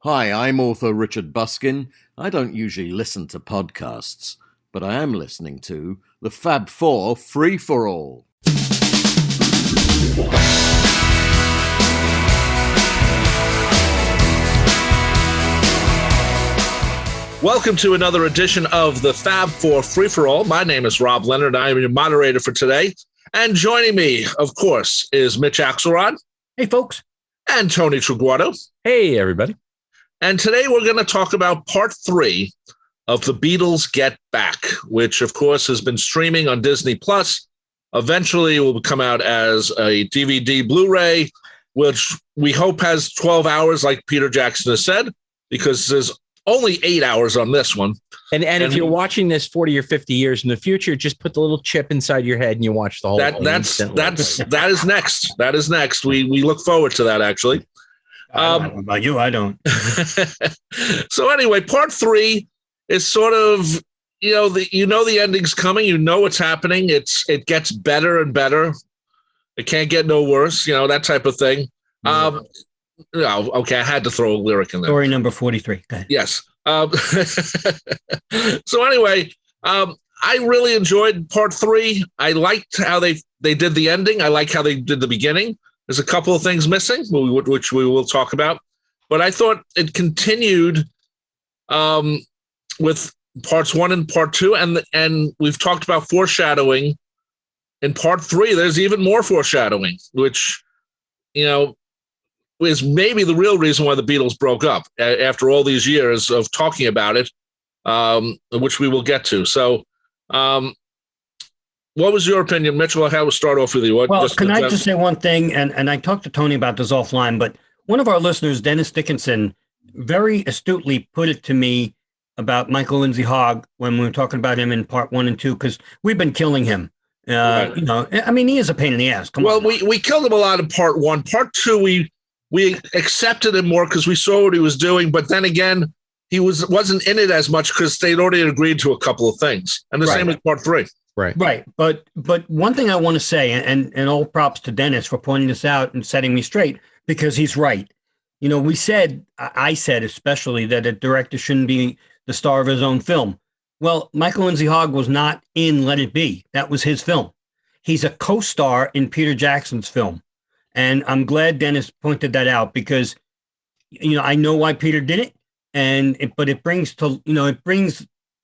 Hi, I'm author Richard Buskin. I don't usually listen to podcasts, but I am listening to the Fab Four Free for All. Welcome to another edition of the Fab Four Free for All. My name is Rob Leonard. I am your moderator for today. And joining me, of course, is Mitch Axelrod. Hey, folks. And Tony Triguardo. Hey, everybody. And today we're going to talk about part 3 of The Beatles Get Back, which, of course, has been streaming on Disney+. Eventually, it will come out as a DVD Blu-ray, which we hope has 12 hours, like Peter Jackson has said, because there's only 8 hours on this one. And if you're watching this 40 or 50 years in the future, just put the little chip inside your head and you watch the whole thing. That is next. That is next. We look forward to that, actually. I don't know about you, I don't. So anyway, part 3 is sort of, the ending's coming. You know what's happening. It gets better and better. It can't get no worse. That type of thing. Okay, I had to throw a lyric in there. Story number 43. Go ahead. Yes. So anyway, I really enjoyed part 3. I liked how they did the ending. I like how they did the beginning. There's a couple of things missing, which we will talk about. But I thought it continued with parts 1 and part 2. And we've talked about foreshadowing. In part 3, there's even more foreshadowing, which, is maybe the real reason why the Beatles broke up after all these years of talking about it, which we will get to. So what was your opinion, Mitchell? How would start off with you? Can I just say one thing? And I talked to Tony about this offline, but one of our listeners, Dennis Dickinson, very astutely put it to me about Michael Lyndsay-Hogg when we were talking about him in part 1 and 2, because we've been killing him. Right. He is a pain in the ass. We killed him a lot in part 1. Part 2, we accepted him more because we saw what he was doing. But then again, he wasn't in it as much because they'd already agreed to a couple of things. And the same with part 3. Right. But one thing I want to say, and all props to Dennis for pointing this out and setting me straight, because he's right. I said especially that a director shouldn't be the star of his own film. Well, Michael Lyndsay-Hogg was not in Let It Be. That was his film. He's a co-star in Peter Jackson's film. And I'm glad Dennis pointed that out because, I know why Peter did it. But it brings to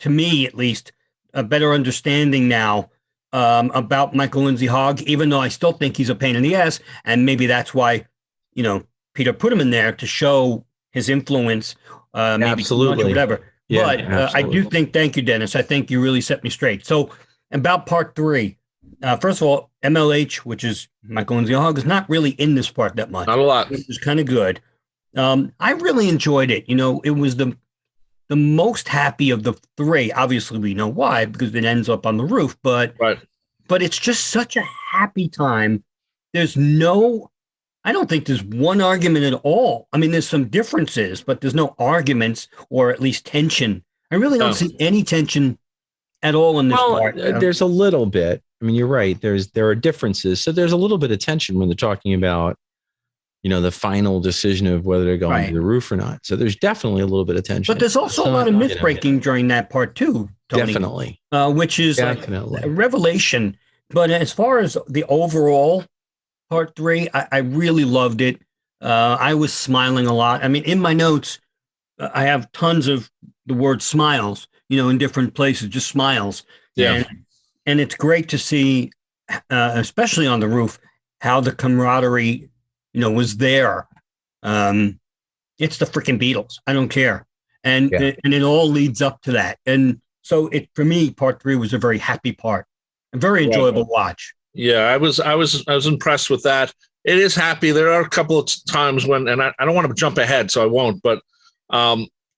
me, at least, a better understanding now about Michael Lyndsay-Hogg, even though I still think he's a pain in the ass. And maybe that's why, Peter put him in there to show his influence, maybe absolutely, or whatever. Yeah, but I do think, thank you, Dennis. I think you really set me straight. So about part 3, first of all, MLH, which is Michael Lyndsay-Hogg, is not really in this part that much. Not a lot. Which is kind of good. I really enjoyed it. It was the most happy of the 3. Obviously, we know why, because it ends up on the roof. But it's just such a happy time. I don't think there's one argument at all. I mean, there's some differences, but there's no arguments or at least tension. I really don't see any tension at all in this part. There's a little bit. I mean, you're right. There are differences. So there's a little bit of tension when they're talking about, the final decision of whether to go onto the roof or not. So there's definitely a little bit of tension. But there's also a lot of myth breaking during that part too, Tony. Definitely. Which is definitely like a revelation. But as far as the overall part 3, I really loved it. I was smiling a lot. I mean, in my notes, I have tons of the word smiles, in different places, just smiles. Yeah. And it's great to see, especially on the roof, how the camaraderie, was there. It's the freaking Beatles. I don't care. And it all leads up to that. And so for me, part 3 was a very happy part. A very enjoyable watch. Yeah, I was impressed with that. It is happy. There are a couple of times when, and I don't want to jump ahead, so I won't, but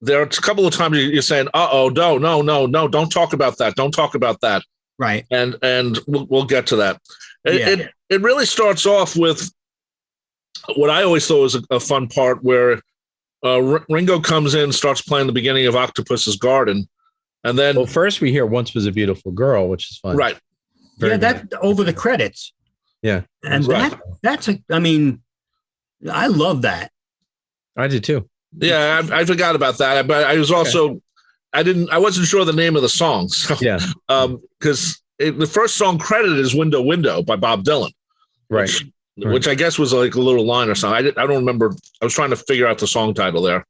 there are a couple of times you're saying, no, don't talk about that. Don't talk about that. Right. And we'll get to that. It really starts off with what I always thought was a fun part where Ringo comes in, starts playing the beginning of Octopus's Garden. And then first we hear Once Was a Beautiful Girl, which is fun. Right. That over the credits. Yeah. And I love that. I did too. Yeah, I forgot about that. But I was also, I wasn't sure the name of the song. So, Yeah. Because the first song credited is Window, Window by Bob Dylan. Right. Which I guess was like a little line or something. I don't remember. I was trying to figure out the song title there.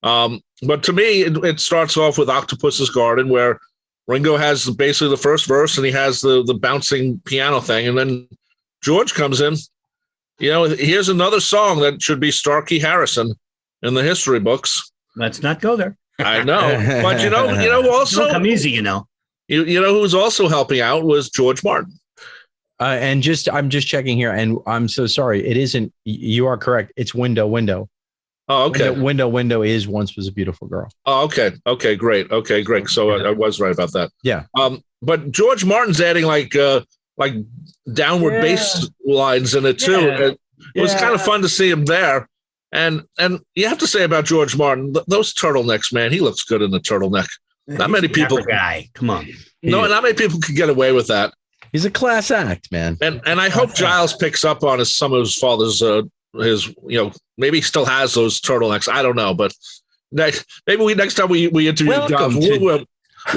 But to me, it starts off with Octopus's Garden, where Ringo has basically the first verse and he has the bouncing piano thing. And then George comes in. Here's another song that should be Starkey Harrison in the history books. Let's not go there. I know. But also don't come easy, You know who's also helping out was George Martin. I'm just checking here, and I'm so sorry. It isn't. You are correct. It's Window, Window. Oh, okay. Window is Once Was a Beautiful Girl. Oh, okay. Okay, great. Okay, great. So I was right about that. Yeah. But George Martin's adding like downward bass lines in it too. Yeah. It was kind of fun to see him there. And you have to say about George Martin, those turtlenecks, man, he looks good in the turtleneck. Not many people. Guy, come on. No, not many people could get away with that. He's a class act, man. And I hope Giles picks up on some of his father's maybe he still has those turtlenecks. I don't know, but next time we interview Giles, we'll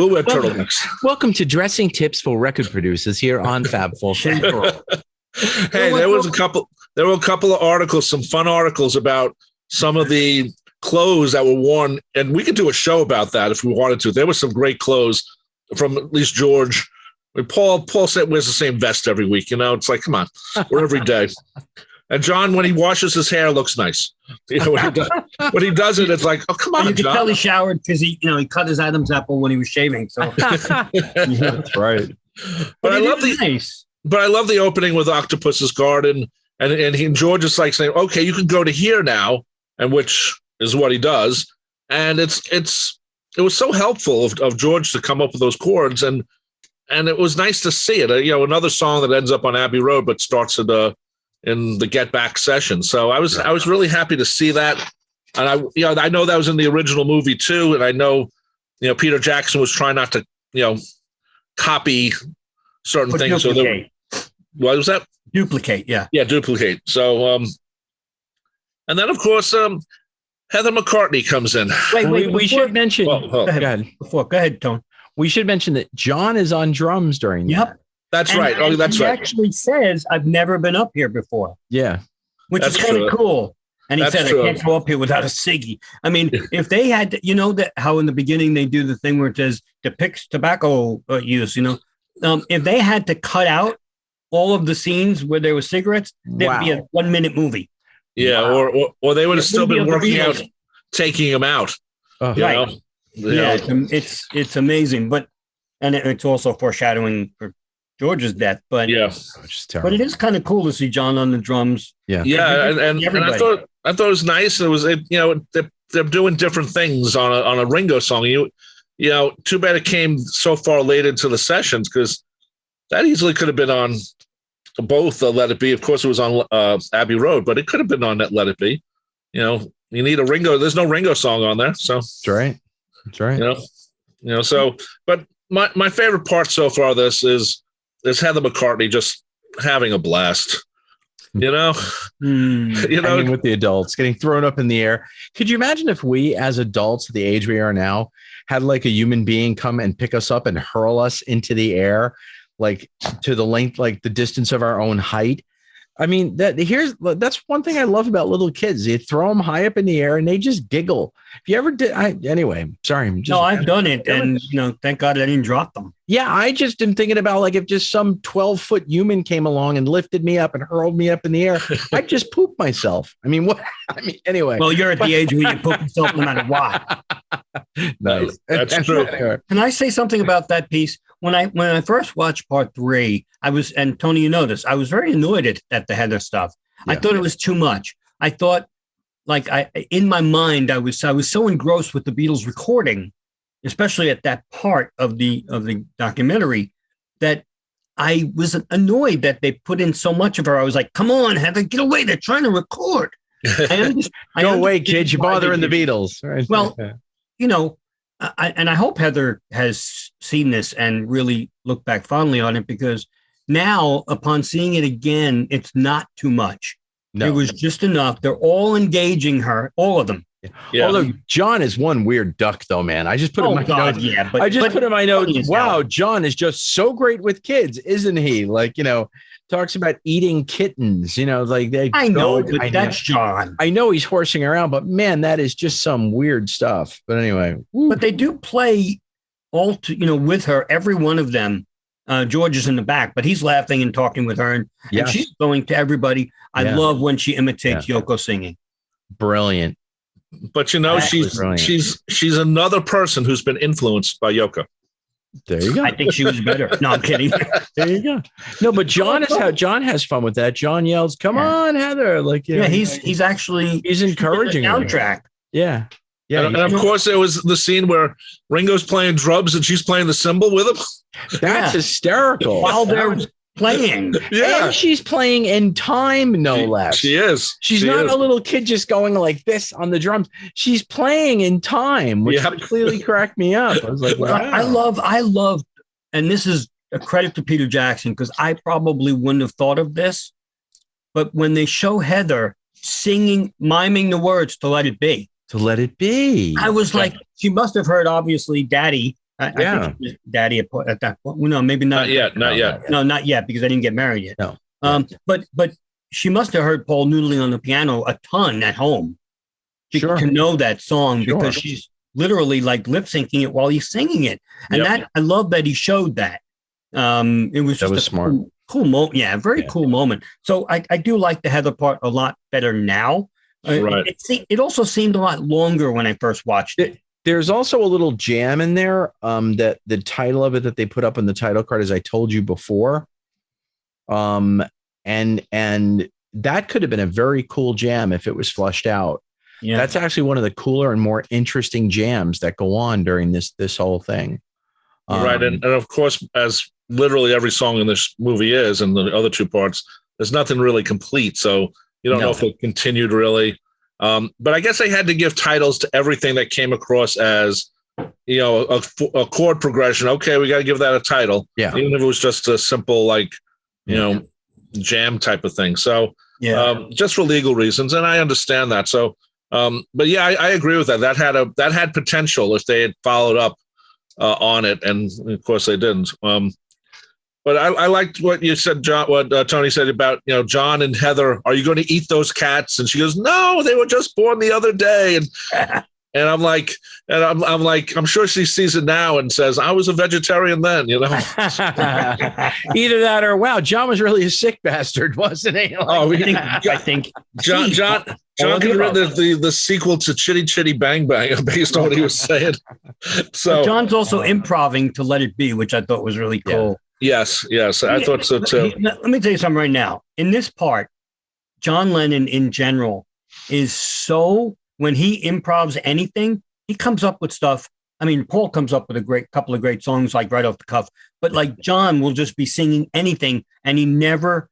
wear turtlenecks. Welcome to Dressing Tips for Record Producers here on Fabful. Hey, there were a couple of articles, some fun articles about some of the clothes that were worn, and we could do a show about that if we wanted to. There were some great clothes from at least George. Paul said wears the same vest every week. It's like, come on, we're every day. And John, when he washes his hair, looks nice. When he does it, it's like, oh, come on, you can John. tell he showered because he cut his Adam's apple when he was shaving. So that's right. But I love the opening with Octopus's Garden, and George is like saying, okay, you can go to here now, and which is what he does. And it was so helpful of George to come up with those chords, and it was nice to see it. Another song that ends up on Abbey Road, but starts in the Get Back session. So I was really happy to see that. And I know that was in the original movie too. And I know, Peter Jackson was trying not to, copy certain things. Duplicate. So what was that? Duplicate. Yeah. Yeah. Duplicate. So, and then of course, Heather McCartney comes in. Wait, we should mention. Go ahead. Go ahead, Tone. We should mention that John is on drums during that. Yep. That's right. Oh, that's right. He actually says, I've never been up here before. Yeah. Which is kind of cool. And he said, I can't go up here without a ciggy. I mean, if they had, that how in the beginning they do the thing where it says depicts tobacco use, if they had to cut out all of the scenes where there were cigarettes, there'd be a 1 minute movie. Yeah. Wow. Or they would have still been working out, taking them out. Right. Yeah. It's amazing. But it's also foreshadowing for George's death, but but it is kind of cool to see John on the drums. And I thought it was nice. It was they're doing different things on a Ringo song. Too bad it came so far late into the sessions, because that easily could have been on both Let It Be. Of course, it was on Abbey Road, but it could have been on that Let It Be. You need a Ringo. There's no Ringo song on there, so that's right. So, but my favorite part so far of this is Heather McCartney just having a blast, hanging with the adults, getting thrown up in the air. Could you imagine if we, as adults at the age we are now, had like a human being come and pick us up and hurl us into the air, like to the length, like the distance of our own height? I mean, that's one thing I love about little kids. You throw them high up in the air and they just giggle. If you ever did, anyway, sorry. I've done it, and thank God I didn't drop them. Yeah, I just am thinking about like if just some 12-foot human came along and lifted me up and hurled me up in the air, I'd just poop myself. I mean, what? I mean, anyway. Well, you're at the age where you poop yourself no matter what. Nice. That's true. Can I say something about that piece? When I first watched part 3, and Tony, you know this, I was very annoyed at the Heather stuff. Yeah. I thought it was too much. I thought, in my mind, I was so engrossed with the Beatles recording, especially at that part of the documentary, that I was annoyed that they put in so much of her. I was like, come on, Heather, get away. They're trying to record. Go away, kids. You're bothering the Beatles. Right. Well, I hope Heather has seen this and really looked back fondly on it, because now, upon seeing it again, it's not too much. No. It was just enough. They're all engaging her, all of them, Yeah. Although John is one weird duck, though, man. I just put in my notes. Yeah, I just put in my notes. Wow, John is just so great with kids, isn't he? Like, talks about eating kittens. Like I know, but that's John. I know he's horsing around, but man, that is just some weird stuff. But anyway, but they do play with her. Every one of them. George is in the back, but he's laughing and talking with her, and she's going to everybody. I love when she imitates Yoko singing. Brilliant. But she's another person who's been influenced by Yoko. There you go. I think she was better. No, I'm kidding. There you go. No, but John has fun with that. John yells, "Come on, Heather!" Like, he's encouraging the soundtrack. Yeah. Yeah, and of course, there was the scene where Ringo's playing drums and she's playing the cymbal with him. That's hysterical. While they're playing. Yeah. And she's playing in time, no less. She is. She's not a little kid just going like this on the drums. She's playing in time, which clearly cracked me up. I was like, wow. I love, and this is a credit to Peter Jackson, because I probably wouldn't have thought of this, but when they show Heather singing, miming the words to Let It Be. To Let It Be. I was like, she must have heard, obviously, Daddy. I think it was Daddy at that point. No, maybe not. Not yet. No, not yet, because I didn't get married yet. No. But she must have heard Paul noodling on the piano a ton at home to know that song, because she's literally like lip syncing it while he's singing it. And that, I love that he showed that. It was just smart. Cool moment. Yeah, very cool moment. So I do like the Heather part a lot better now. Right. It also seemed a lot longer when I first watched it. There's also a little jam in there. That the title of it that they put up on the title card, as I told you before. And that could have been a very cool jam if it was flushed out. Yeah. That's actually one of the cooler and more interesting jams that go on during this whole thing. Right. And of course, as literally every song in this movie is, and the other two parts, there's nothing really complete. So you don't know if it continued really. But I guess they had to give titles to everything that came across as, a chord progression. Okay, we got to give that a title. Yeah. Even if it was just a simple, jam type of thing. So just for legal reasons. And I understand that. So, but yeah, I agree with that. That had potential if they had followed up on it. And of course they didn't. But I liked what you said, John, what Tony said about, John and Heather, are you going to eat those cats? And she goes, no, they were just born the other day. And I'm like, I'm sure she sees it now and says, I was a vegetarian then, Either that or, wow, John was really a sick bastard, wasn't he? I think John could have written the sequel to Chitty Chitty Bang Bang based on what he was saying. So but John's also improving to Let It Be, which I thought was really cool. Yes, I thought so too. Let me tell you something right now. In this part, John Lennon in general is so, when he improvs anything, he comes up with stuff. I mean, Paul comes up with a couple of great songs, like right off the cuff, but like John will just be singing anything and he never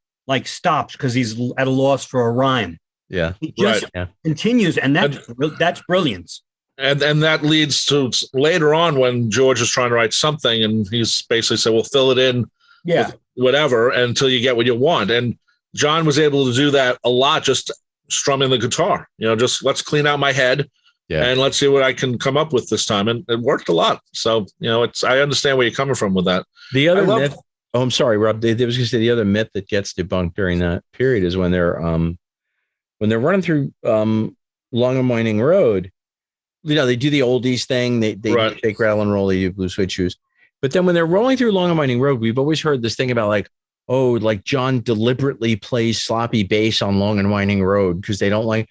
stops because he's at a loss for a rhyme. Yeah. He just continues, and that's brilliance. And that leads to later on when George is trying to write something and he's basically said, well, fill it in with whatever until you get what you want. And John was able to do that a lot, just strumming the guitar, just let's clean out my head and let's see what I can come up with this time. And it worked a lot. So, I understand where you're coming from with that. The other myth, I'm sorry, Rob, I was going to say the other myth that gets debunked during that period is when they're running through Long and Winding Road. They do the oldies thing. They shake, rattle, and roll. They do Blue Suede Shoes. But then when they're rolling through Long and Winding Road, we've always heard this thing about John deliberately plays sloppy bass on Long and Winding Road because they don't like.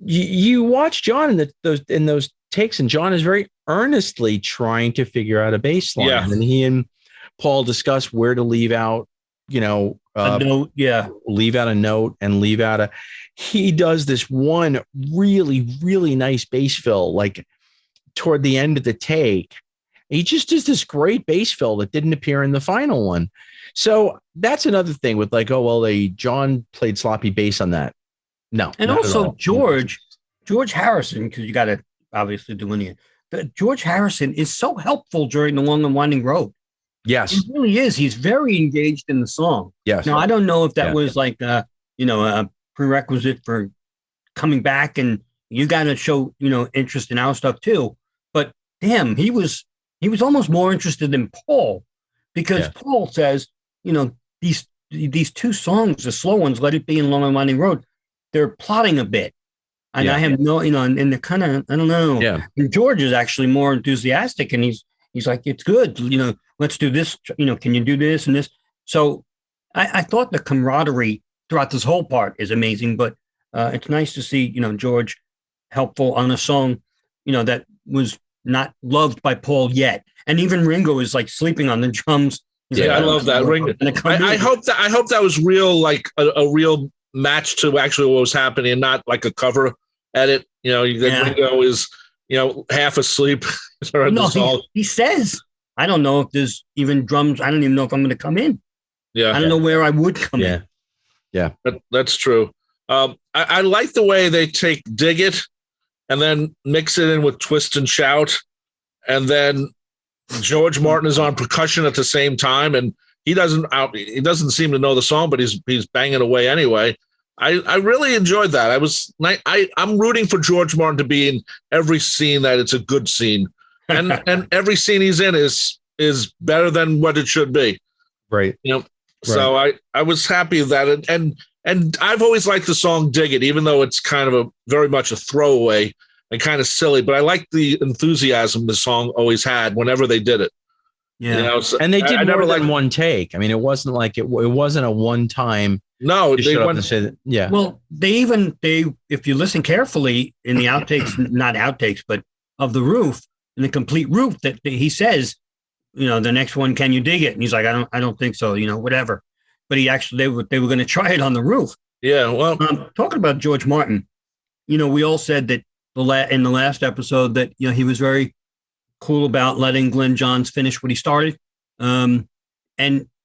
You watch John in those takes, and John is very earnestly trying to figure out a bass line. Yeah. And he and Paul discuss where to leave out, a note. Yeah, leave out a note and leave out he does this one really, really nice bass fill, toward the end of the take. He just does this great bass fill that didn't appear in the final one. So that's another thing with John played sloppy bass on that. No. And also George Harrison, because you got to obviously delineate. George Harrison is so helpful during the Long and Winding Road. Yes. He really is. He's very engaged in the song. Yes. Now, I don't know if that was a prerequisite for coming back and, you got to show, interest in our stuff too. But damn, he was almost more interested than Paul, because Paul says, these two songs, the slow ones, Let It Be and Long and Winding Road, they're plotting a bit. And I have no, and they're kind of, I don't know. Yeah. And George is actually more enthusiastic, and he's like, it's good. Let's do this. Can you do this and this? So I thought the camaraderie throughout this whole part is amazing, but it's nice to see, George helpful on a song, that was not loved by Paul yet. And even Ringo is like sleeping on the drums. I love that. Ringo. I hope that was real, like a real match to actually what was happening, and not like a cover edit. Ringo is, half asleep. He says, I don't know if there's even drums. I don't even know if I'm going to come in. Yeah. I don't know where I would come in. Yeah. That's true. I like the way they take Dig It and then mix it in with Twist and Shout. And then George Martin is on percussion at the same time. And he doesn't seem to know the song, but he's banging away anyway. I really enjoyed that. I'm rooting for George Martin to be in every scene, that it's a good scene. And every scene he's in is better than what it should be. Right. So I was happy that and I've always liked the song Dig It, even though it's kind of very much a throwaway and kind of silly, but I like the enthusiasm the song always had whenever they did it. Yeah. And they did more than one take. I mean, it wasn't like it wasn't a one time. No, they went and say that. Yeah. Well, they if you listen carefully in the outtakes, not outtakes, but of the Roof, in the complete Roof, that he says, the next one, can you dig it? And he's like, I don't think so, whatever. But he actually, they were going to try it on the Roof. Yeah. Well, talking about George Martin, we all said that in the last episode that, he was very cool about letting Glenn Johns finish what he started. And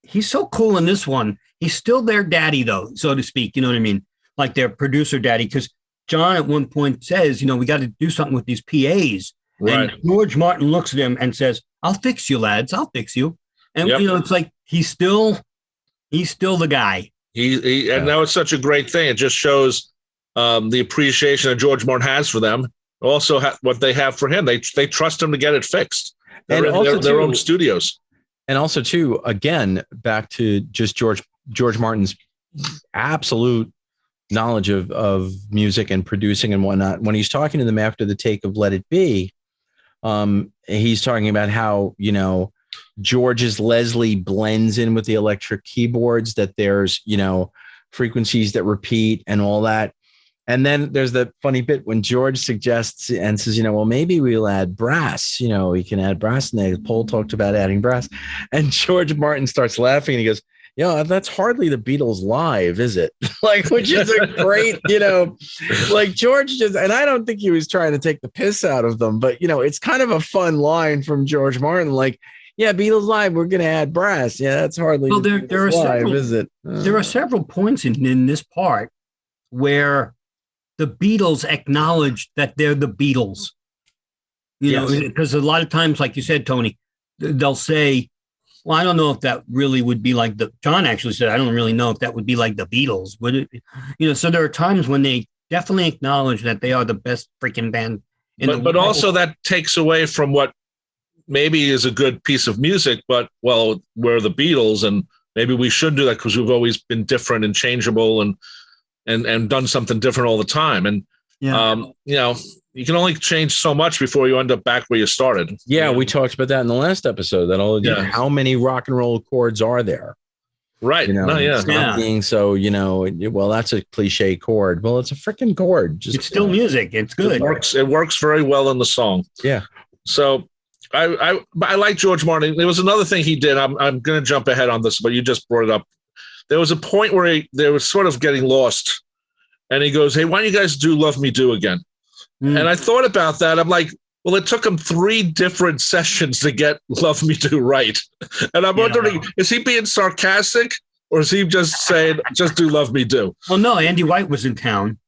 he's so cool in this one. He's still their daddy, though, so to speak. You know what I mean? Like their producer daddy. Because John at one point says, we got to do something with these PAs. Right. And George Martin looks at him and says, I'll fix you, lads. I'll fix you. And, it's like he's still the guy. And that was such a great thing. It just shows the appreciation that George Martin has for them. Also, what they have for him. They trust him to get it fixed. They're in their own studios. And also, too, again, back to just George Martin's absolute knowledge of music and producing and whatnot. When he's talking to them after the take of Let It Be, he's talking about how, George's Leslie blends in with the electric keyboards, that there's, frequencies that repeat and all that. And then there's the funny bit when George suggests and says, well, maybe we'll add brass, we can add brass. And Paul talked about adding brass, and George Martin starts laughing and he goes, that's hardly the Beatles live, is it? Which is a great, George just, and I don't think he was trying to take the piss out of them, but, it's kind of a fun line from George Martin. Yeah, Beatles live, we're going to add brass. Yeah, that's hardly there are live, several, is it? There are several points in this part where the Beatles acknowledge that they're the Beatles. Because a lot of times, like you said, Tony, they'll say, well, I don't know if that really would be like John actually said, I don't really know if that would be like the Beatles. Would it? So there are times when they definitely acknowledge that they are the best freaking band in the world. But also that takes away from what maybe is a good piece of music, but, well, we're the Beatles and maybe we should do that because we've always been different and changeable and done something different all the time. And, you can only change so much before you end up back where you started. Yeah, we talked about that in the last episode. How many rock and roll chords are there? Right. Being so, well, that's a cliche chord. Well, it's a freaking chord. It's still music. It's good. It works very well in the song. Yeah. So I like George Martin. There was another thing he did. I'm going to jump ahead on this, but you just brought it up. There was a point where they were sort of getting lost, and he goes, "Hey, why don't you guys do Love Me Do again?" And I thought about that. I'm like, well, it took him 3 different sessions to get Love Me Do right. And I'm wondering, is he being sarcastic or is he just saying, just do Love Me Do? Well, no, Andy White was in town.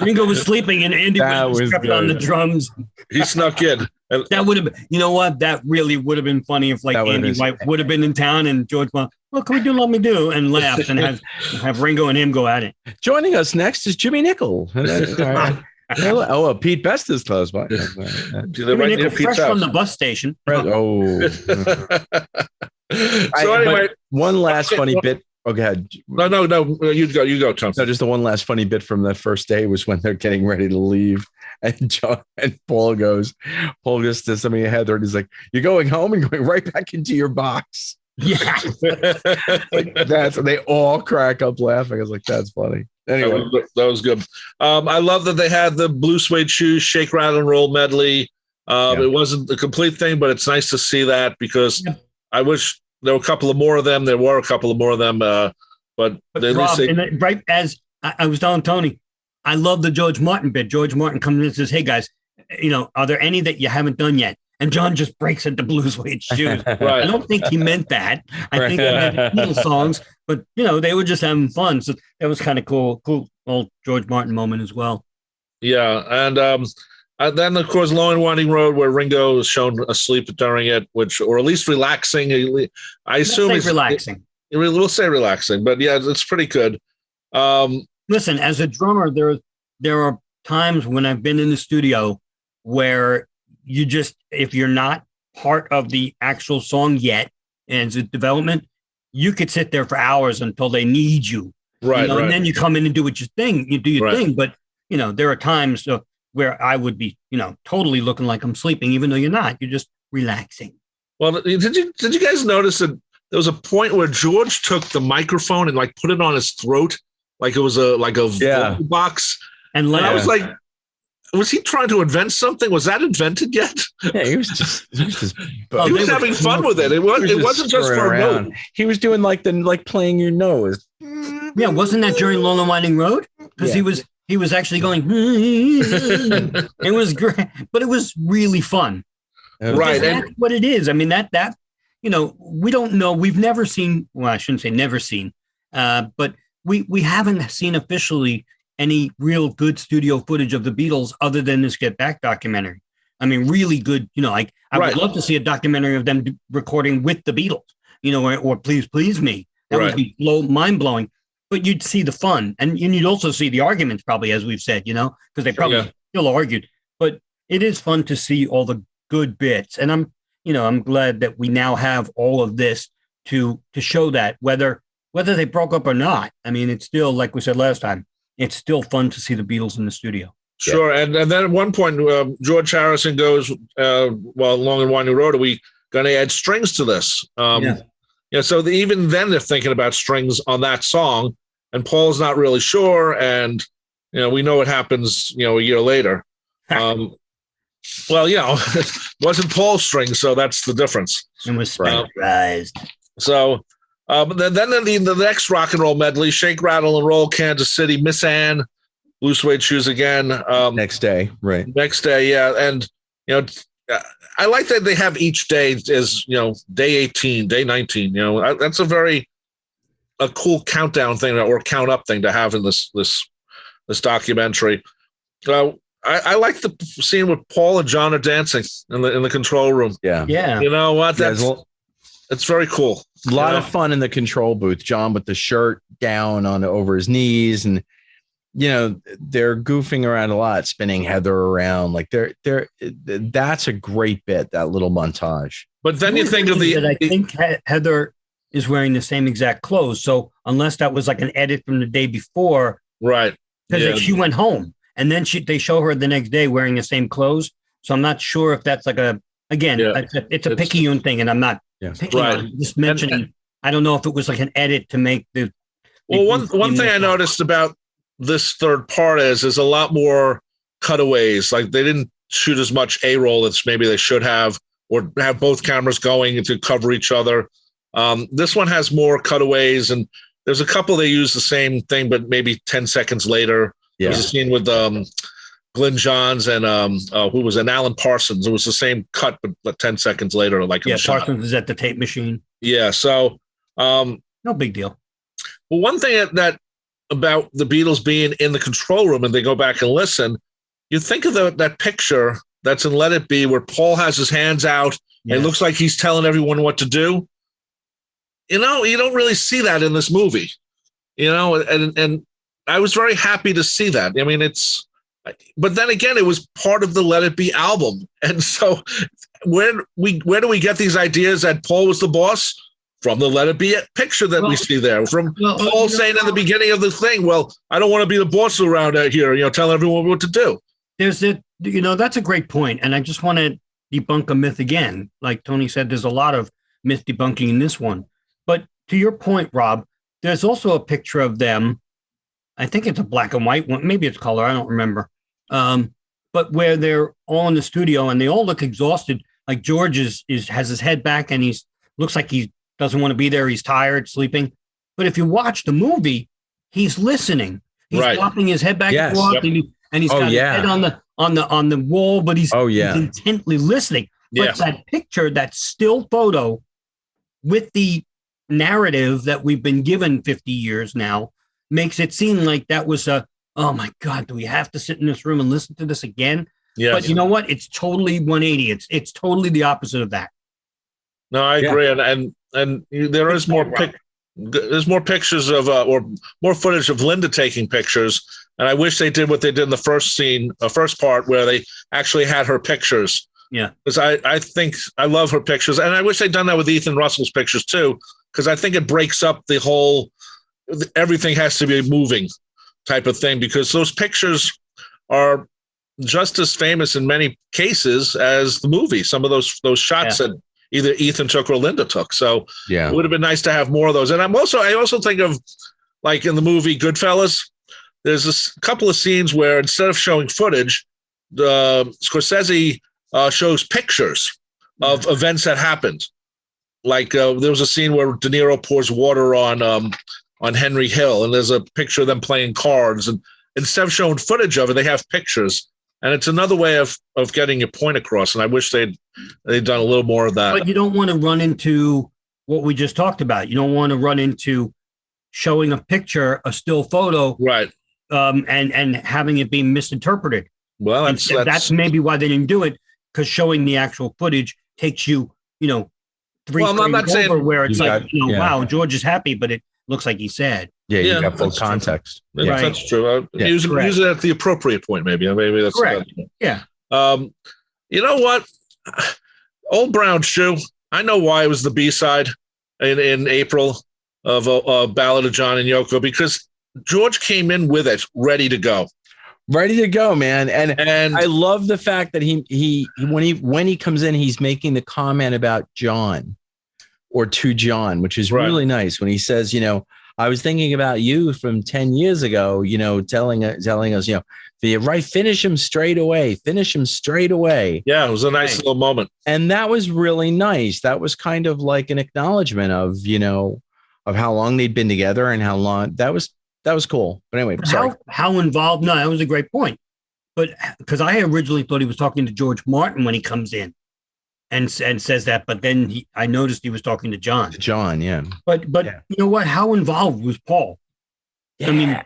Ringo was sleeping and Andy was kept on the drums. He snuck in. That would have been, you know what? That really would have been funny if like Andy White would have been in town and George, well, what can we do? Let me do, and laughed and have Ringo and him go at it. Joining us next is Jimmy Nicol. Oh, Pete Best is close by. Jimmy Nicol, fresh from the bus station. So anyway, one last funny bit. Oh, go ahead. No. You go, Tom. No, just the one last funny bit from the first day was when they're getting ready to leave, and Paul goes to somebody ahead there, and he's like, "You're going home and going right back into your box." Yeah, they all crack up laughing. I was like, "That's funny." Anyway, that was good. I love that they had the Blue Suede Shoes Shake, Rattle, and Roll medley. It wasn't the complete thing, but it's nice to see that because I wish there were a couple of more of them. There were a couple of more of them, but they Rob, right as I was telling Tony, I love the George Martin bit. George Martin comes in and says, "Hey guys, are there any that you haven't done yet?" And John just breaks into Blue Suede Shoes. Right. I don't think he meant that. I think he meant Beatles songs, but they were just having fun. So that was kind of cool old George Martin moment as well. Yeah, and then of course Long and Winding Road, where Ringo is shown asleep during it, or at least relaxing. I assume he's relaxing. We'll say relaxing, but yeah, it's pretty good. Listen, as a drummer, there are times when I've been in the studio where you just, if you're not part of the actual song yet and it's a development, you could sit there for hours until they need you. Right. And then you come in and do your thing. You do your thing. But, there are times where I would be, totally looking like I'm sleeping, even though you're not. You're just relaxing. Well, did you guys notice that there was a point where George took the microphone and like put it on his throat like it was a vocal box? And I was like, was he trying to invent something? Was that invented yet? Yeah, he was just he was having fun with it. It wasn't just for a note. He was doing like playing your nose. Yeah, wasn't that during Long and Winding Road? Because he was actually going. It was great, but it was really fun. Right, that's what it is. I mean that we don't know. We've never seen. Well, I shouldn't say never seen, but we haven't seen officially any real good studio footage of the Beatles other than this Get Back documentary. I mean, really good, I would love to see a documentary of them recording with the Beatles, or Please Please Me. That would be mind blowing, but you'd see the fun and you'd also see the arguments probably, as we've said, because they probably still argued, but it is fun to see all the good bits. And I'm glad that we now have all of this to show that whether they broke up or not. I mean, it's still, like we said last time, it's still fun to see the Beatles in the studio. Sure. Yeah. And then at one point, George Harrison goes, Long and Winding Road, are we going to add strings to this? So even then they're thinking about strings on that song, and Paul's not really sure. And, we know what happens, a year later. It wasn't Paul's string, so that's the difference. It was spectrized. Then the next rock and roll medley, Shake, Rattle, and Roll, Kansas City, Miss Anne, Blue Suede Shoes again. Next day, right. Next day, yeah. And, I like that they have each day as, day 18, day 19. That's a cool countdown thing or count up thing to have in this documentary. I like the scene with Paul and John are dancing in the control room. Yeah. Yeah. You know what? It's very cool. A lot of fun in the control booth. John with the shirt down over his knees, and they're goofing around a lot, spinning Heather around. Like that's a great bit, that little montage. But then you think of I think Heather is wearing the same exact clothes. So unless that was like an edit from the day before, right? Because she went home and then they show her the next day wearing the same clothes. So I'm not sure if that's like it's a Picayune thing, and I'm not. Right. Just mentioning, I don't know if it was like an edit to make the. Well, one thing I noticed about this third part is a lot more cutaways. Like they didn't shoot as much A-roll as maybe they should have, or have both cameras going to cover each other. This one has more cutaways, and there's a couple they use the same thing, but maybe 10 seconds later. Yeah. There's a scene with Glyn Johns and who was an Alan Parsons. It was the same cut, but 10 seconds later, like Parsons is at the tape machine. Yeah, so no big deal. Well, one thing that about the Beatles being in the control room and they go back and listen, you think of that picture that's in Let It Be where Paul has his hands out. Yeah. It looks like he's telling everyone what to do. You don't really see that in this movie, and I was very happy to see that. I mean, but then again, it was part of the Let It Be album. And so where do we get these ideas that Paul was the boss? From the Let It Be picture that we see there, from Paul saying at the beginning of the thing, well, I don't want to be the boss around here, telling everyone what to do. That's a great point. And I just want to debunk a myth again. Like Tony said, there's a lot of myth debunking in this one. But to your point, Rob, there's also a picture of them. I think it's a black and white one. Maybe it's color. I don't remember. But where they're all in the studio and they all look exhausted. Like George has his head back and looks like he doesn't want to be there. He's tired, sleeping. But if you watch the movie, he's listening. He's flopping his head back and forth, and he's got his head on the wall, but he's intently listening. But that picture, that still photo with the narrative that we've been given 50 years now, makes it seem like that was oh my God, do we have to sit in this room and listen to this again? Yes. But you know what? It's totally 180. It's totally the opposite of that. No, I agree. And there is there's more pictures of or more footage of Linda taking pictures. And I wish they did what they did in the first part where they actually had her pictures. Yeah. Because I think I love her pictures. And I wish they'd done that with Ethan Russell's pictures too, because I think it breaks up the whole everything has to be moving type of thing, because those pictures are just as famous in many cases as the movie. Some of those shots that either Ethan took or Linda took. So it would have been nice to have more of those. And I also think of, like in the movie Goodfellas, there's a couple of scenes where instead of showing footage, Scorsese shows pictures of events that happened. Like there was a scene where De Niro pours water on Henry Hill, and there's a picture of them playing cards. And instead of showing footage of it, they have pictures. And it's another way of getting your point across. And I wish they'd done a little more of that. But you don't want to run into what we just talked about. You don't want to run into showing a picture, a still photo, right? And having it being misinterpreted. Well, that's maybe why they didn't do it, because showing the actual footage takes you, 3 frames over where it's wow, George is happy, but it looks like he's sad. Yeah, you got full context. Right. That's true. Use it at the appropriate point, maybe. Maybe that's correct. Yeah. You know what? Old Brown Shoe. I know why it was the B-side in April of a Ballad of John and Yoko, because George came in with it ready to go. Ready to go, man. And I love the fact that he when he comes in, he's making the comment about John or to John, which is really nice when he says, I was thinking about you from 10 years ago, telling us, finish him straight away. Yeah, it was a nice little moment. And that was really nice. That was kind of like an acknowledgement of, of how long they'd been together and how long that was cool. But anyway, sorry. How involved? No, that was a great point. But because I originally thought he was talking to George Martin when he comes in and says that, but then I noticed he was talking to John. Yeah. But you know what? How involved was Paul? Yeah. I mean,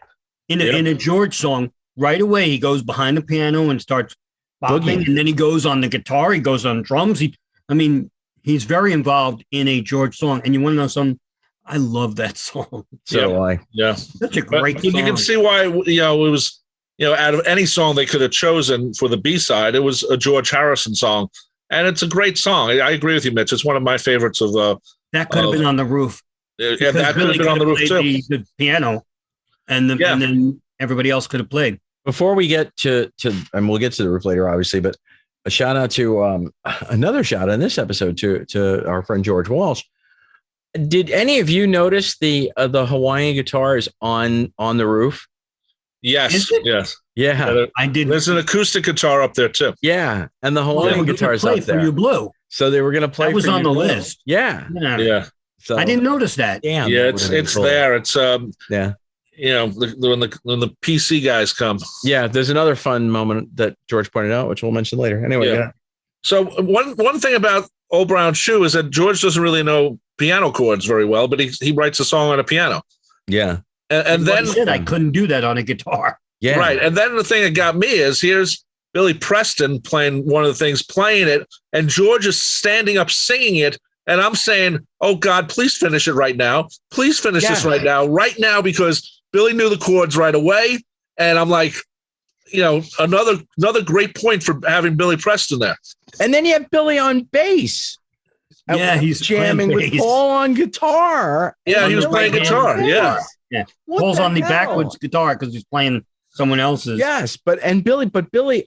in a George song, right away he goes behind the piano and starts bopping, and then he goes on the guitar, he goes on drums. He's very involved in a George song. And you want to know something? I love that song. Yeah. Such a great song. You can see why, it was, out of any song they could have chosen for the B-side, it was a George Harrison song. And it's a great song. I agree with you, Mitch. It's one of my favorites of that could have been on the roof. Yeah, that could have been on the roof too. The piano, and then everybody else could have played. Before we get to and we'll get to the roof later, obviously, but a shout out to another shout out in this episode to our friend George Walsh. Did any of you notice the Hawaiian guitars on the roof? Yes. Yes. Yeah. I did. There's an acoustic guitar up there too. Yeah. And the Hawaiian guitars up there. For You Blue. So they were going to play. That was on the list. Yeah. So I didn't notice that. Yeah, it's cool. There. It's when the PC guys come. Yeah. There's another fun moment that George pointed out, which we'll mention later. Anyway. Yeah. So one thing about Old Brown Shoe is that George doesn't really know piano chords very well, but he writes a song on a piano. Yeah. And then he said I couldn't do that on a guitar. Yeah. Right. And then the thing that got me is here's Billy Preston playing one of the things, playing it, and George is standing up singing it. And I'm saying, oh, God, please finish it right now. Please finish this right now, because Billy knew the chords right away. And I'm like, another great point for having Billy Preston there. And then you have Billy on bass. Yeah, he's jamming with Paul on guitar. Yeah, he was playing guitar. Yeah. Paul's on the backwards guitar because he's playing someone else's. Yes, but Billy.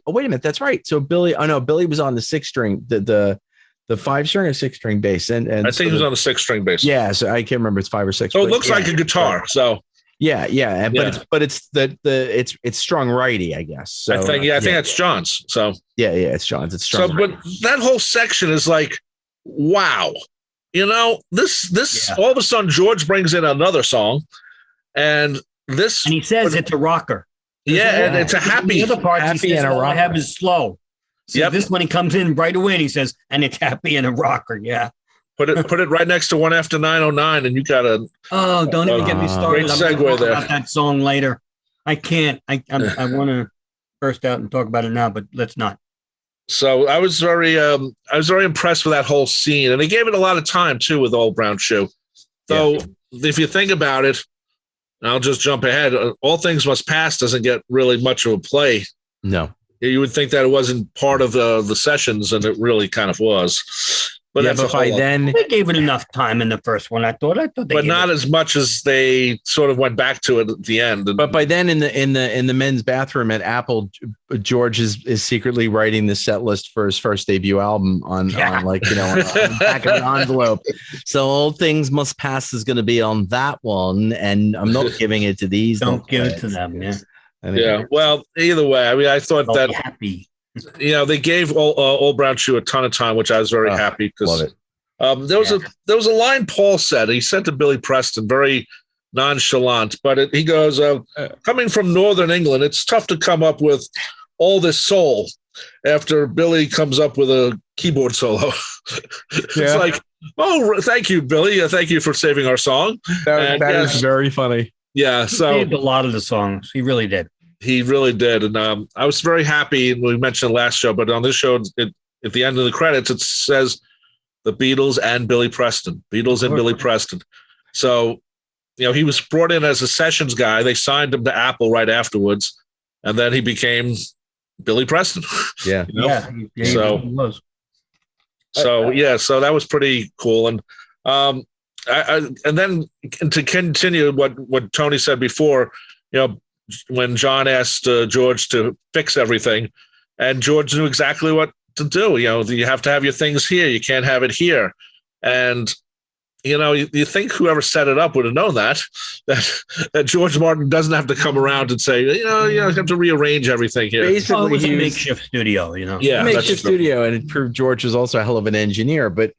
Oh, wait a minute, that's right. So Billy. Oh no, Billy was on the 6-string, the 5-string or 6-string bass, and I think he was on the 6-string bass. Yeah, so I can't remember. It's 5 or 6. So it looks like a guitar. So yeah, but it's strung righty, I guess. So I think that's John's. So yeah, it's John's. It's strung. So, but that whole section is like, wow, this all of a sudden George brings in another song, and he says it's a rocker. Yeah, and it's a happy. The other parts happy he says, and a rocker. I have is slow. So this one he comes in right away and he says, and it's happy and a rocker. Yeah. Put it right next to One After 909, and you got a. Oh, don't even get me started. Great I'm segue talk there. about that song later. I can't. I want to burst out and talk about it now, but let's not. So I was very impressed with that whole scene, and they gave it a lot of time too with Old Brown Shoe. So if you think about it, I'll just jump ahead. All Things Must Pass doesn't get really much of a play. No. You would think that it wasn't part of the sessions, and it really kind of was. But by then they gave it enough time in the first one. I thought but not as much as they sort of went back to it at the end. But by then, in the men's bathroom at Apple, George is secretly writing the set list for his first debut album on like on the back of an envelope. So All Things Must Pass is going to be on that one, and I'm not giving it to these. Don't give it to them. Yeah. Yeah. Well, either way, I mean, I thought I'll that be happy. They gave Old Brown Shoe a ton of time, which I was very happy because there was a line Paul said. He said to Billy Preston, very nonchalant, but he goes, "Coming from Northern England, it's tough to come up with all this soul." After Billy comes up with a keyboard solo, it's like, "Oh, thank you, Billy. Thank you for saving our song." That is very funny. Yeah, so he saved a lot of the songs. He really did. He really did, and I was very happy. We mentioned last show, but on this show, at the end of the credits, it says the Beatles and Billy Preston. Beatles and Billy Preston. So, he was brought in as a sessions guy. They signed him to Apple right afterwards, and then he became Billy Preston. Yeah, So that was pretty cool, and and then to continue what Tony said before, when John asked George to fix everything, and George knew exactly what to do. You have to have your things here. You can't have it here. And, you think whoever set it up would have known that George Martin doesn't have to come around and say, you have to rearrange everything here. Basically, it was a makeshift studio, Yeah, makeshift studio. And it proved George was also a hell of an engineer. But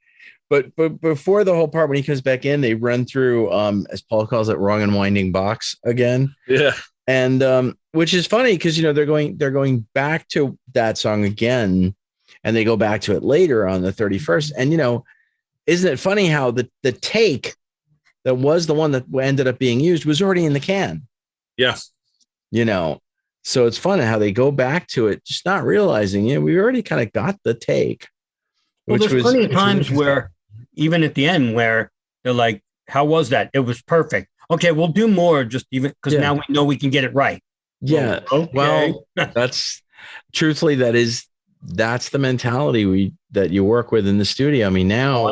before the whole part, when he comes back in, they run through, as Paul calls it, Wrong and Winding Box again. Yeah. And which is funny because they're going back to that song again, and they go back to it later on the 31st. And isn't it funny how the take that was the one that ended up being used was already in the can? Yeah. So it's funny how they go back to it, just not realizing we already kind of got the take. Well, there's plenty of times where even at the end where they're like, "How was that? It was perfect." Okay, we'll do more just even because now we know we can get it right. Yeah. Okay. Well, that's truthfully, that's the mentality that you work with in the studio. I mean, now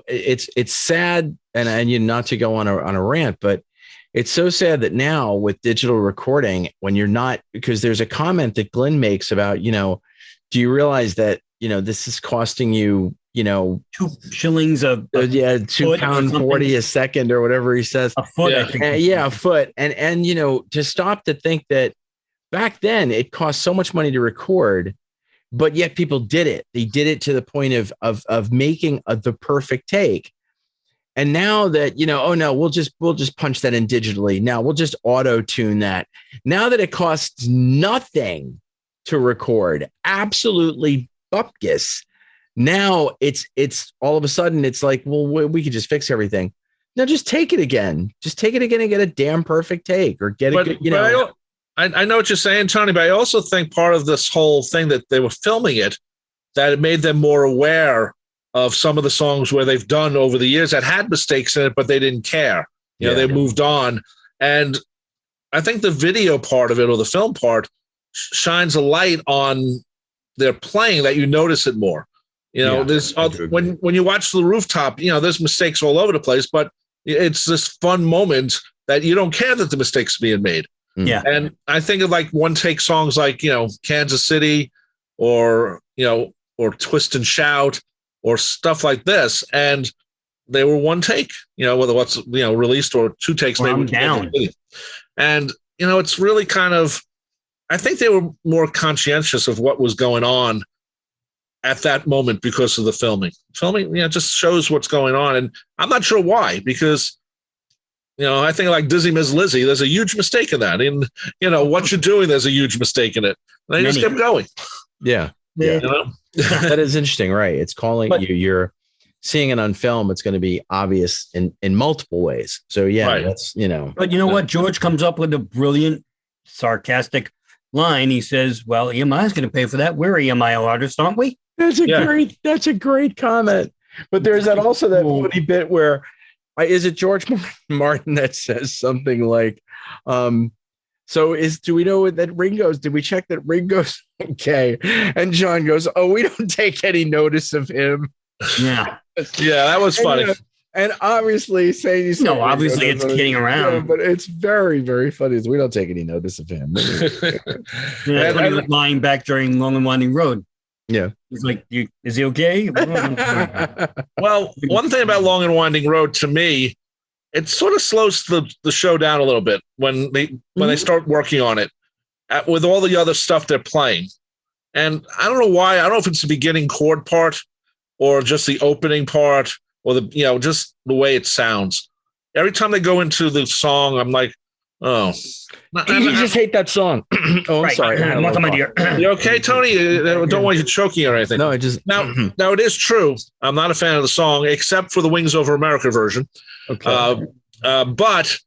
it's sad and you not to go on a rant, but it's so sad that now with digital recording, when you're not, because there's a comment that Glenn makes about, do you realize that, this is costing you, 2 shillings a £2.40 a second or whatever he says. A foot. A foot. And to stop to think that back then it cost so much money to record, but yet people did it. They did it to the point of making the perfect take. And now that, oh no, we'll just punch that in digitally. Now we'll just auto tune that. Now that it costs nothing to record, absolutely bupkis. Now it's all of a sudden it's like, well, we could just fix everything. No, just take it again. Just take it again and get a damn perfect take, or get a good, I know what you're saying, Tony, but I also think part of this whole thing that they were filming it, that it made them more aware of some of the songs where they've done over the years that had mistakes in it, but they didn't care. They moved on. And I think the video part of it, or the film part, shines a light on their playing, that you notice it more. There's when you watch The Rooftop, there's mistakes all over the place, but it's this fun moment that you don't care that the mistakes are being made. Yeah. And I think of like one take songs like, Kansas City, or Twist and Shout, or stuff like this. And they were one take, whether what's, released, or two takes. Well, maybe down. And, it's really kind of, I think they were more conscientious of what was going on at that moment because of the filming. Just shows what's going on. And I'm not sure why, because, I think like Dizzy Miss Lizzy, there's a huge mistake in that. And, what you're doing, there's a huge mistake in it. And they just kept going. Yeah. That is interesting, right? It's calling you're seeing it on film. It's going to be obvious in multiple ways. So that's, But you know what? George comes up with a brilliant, sarcastic line. He says, well, EMI is going to pay for that. We're EMI artists, aren't we? That's a great comment. But there's that funny bit where, is it George Martin that says something like, do we know that Ringo's, did we check that Ringo's okay? And John goes, oh, we don't take any notice of him. Yeah. Yeah, that was funny. And obviously saying he's obviously it's kidding around. But it's very, very funny. We don't take any notice of him. That's when he was lying back during Long and Winding Road. Yeah. He's like, is he okay? Well, one thing about Long and Winding Road, to me, it sort of slows the show down a little bit when they start working on it with all the other stuff they're playing. And I don't know why. I don't know if it's the beginning chord part or just the opening part, or just the way it sounds. Every time they go into the song, I'm like, oh. You just hate that song. Oh, I'm sorry. You okay, Tony? Don't want you choking or anything. No, I just... Now, it is true. I'm not a fan of the song, except for the Wings Over America version. Okay. But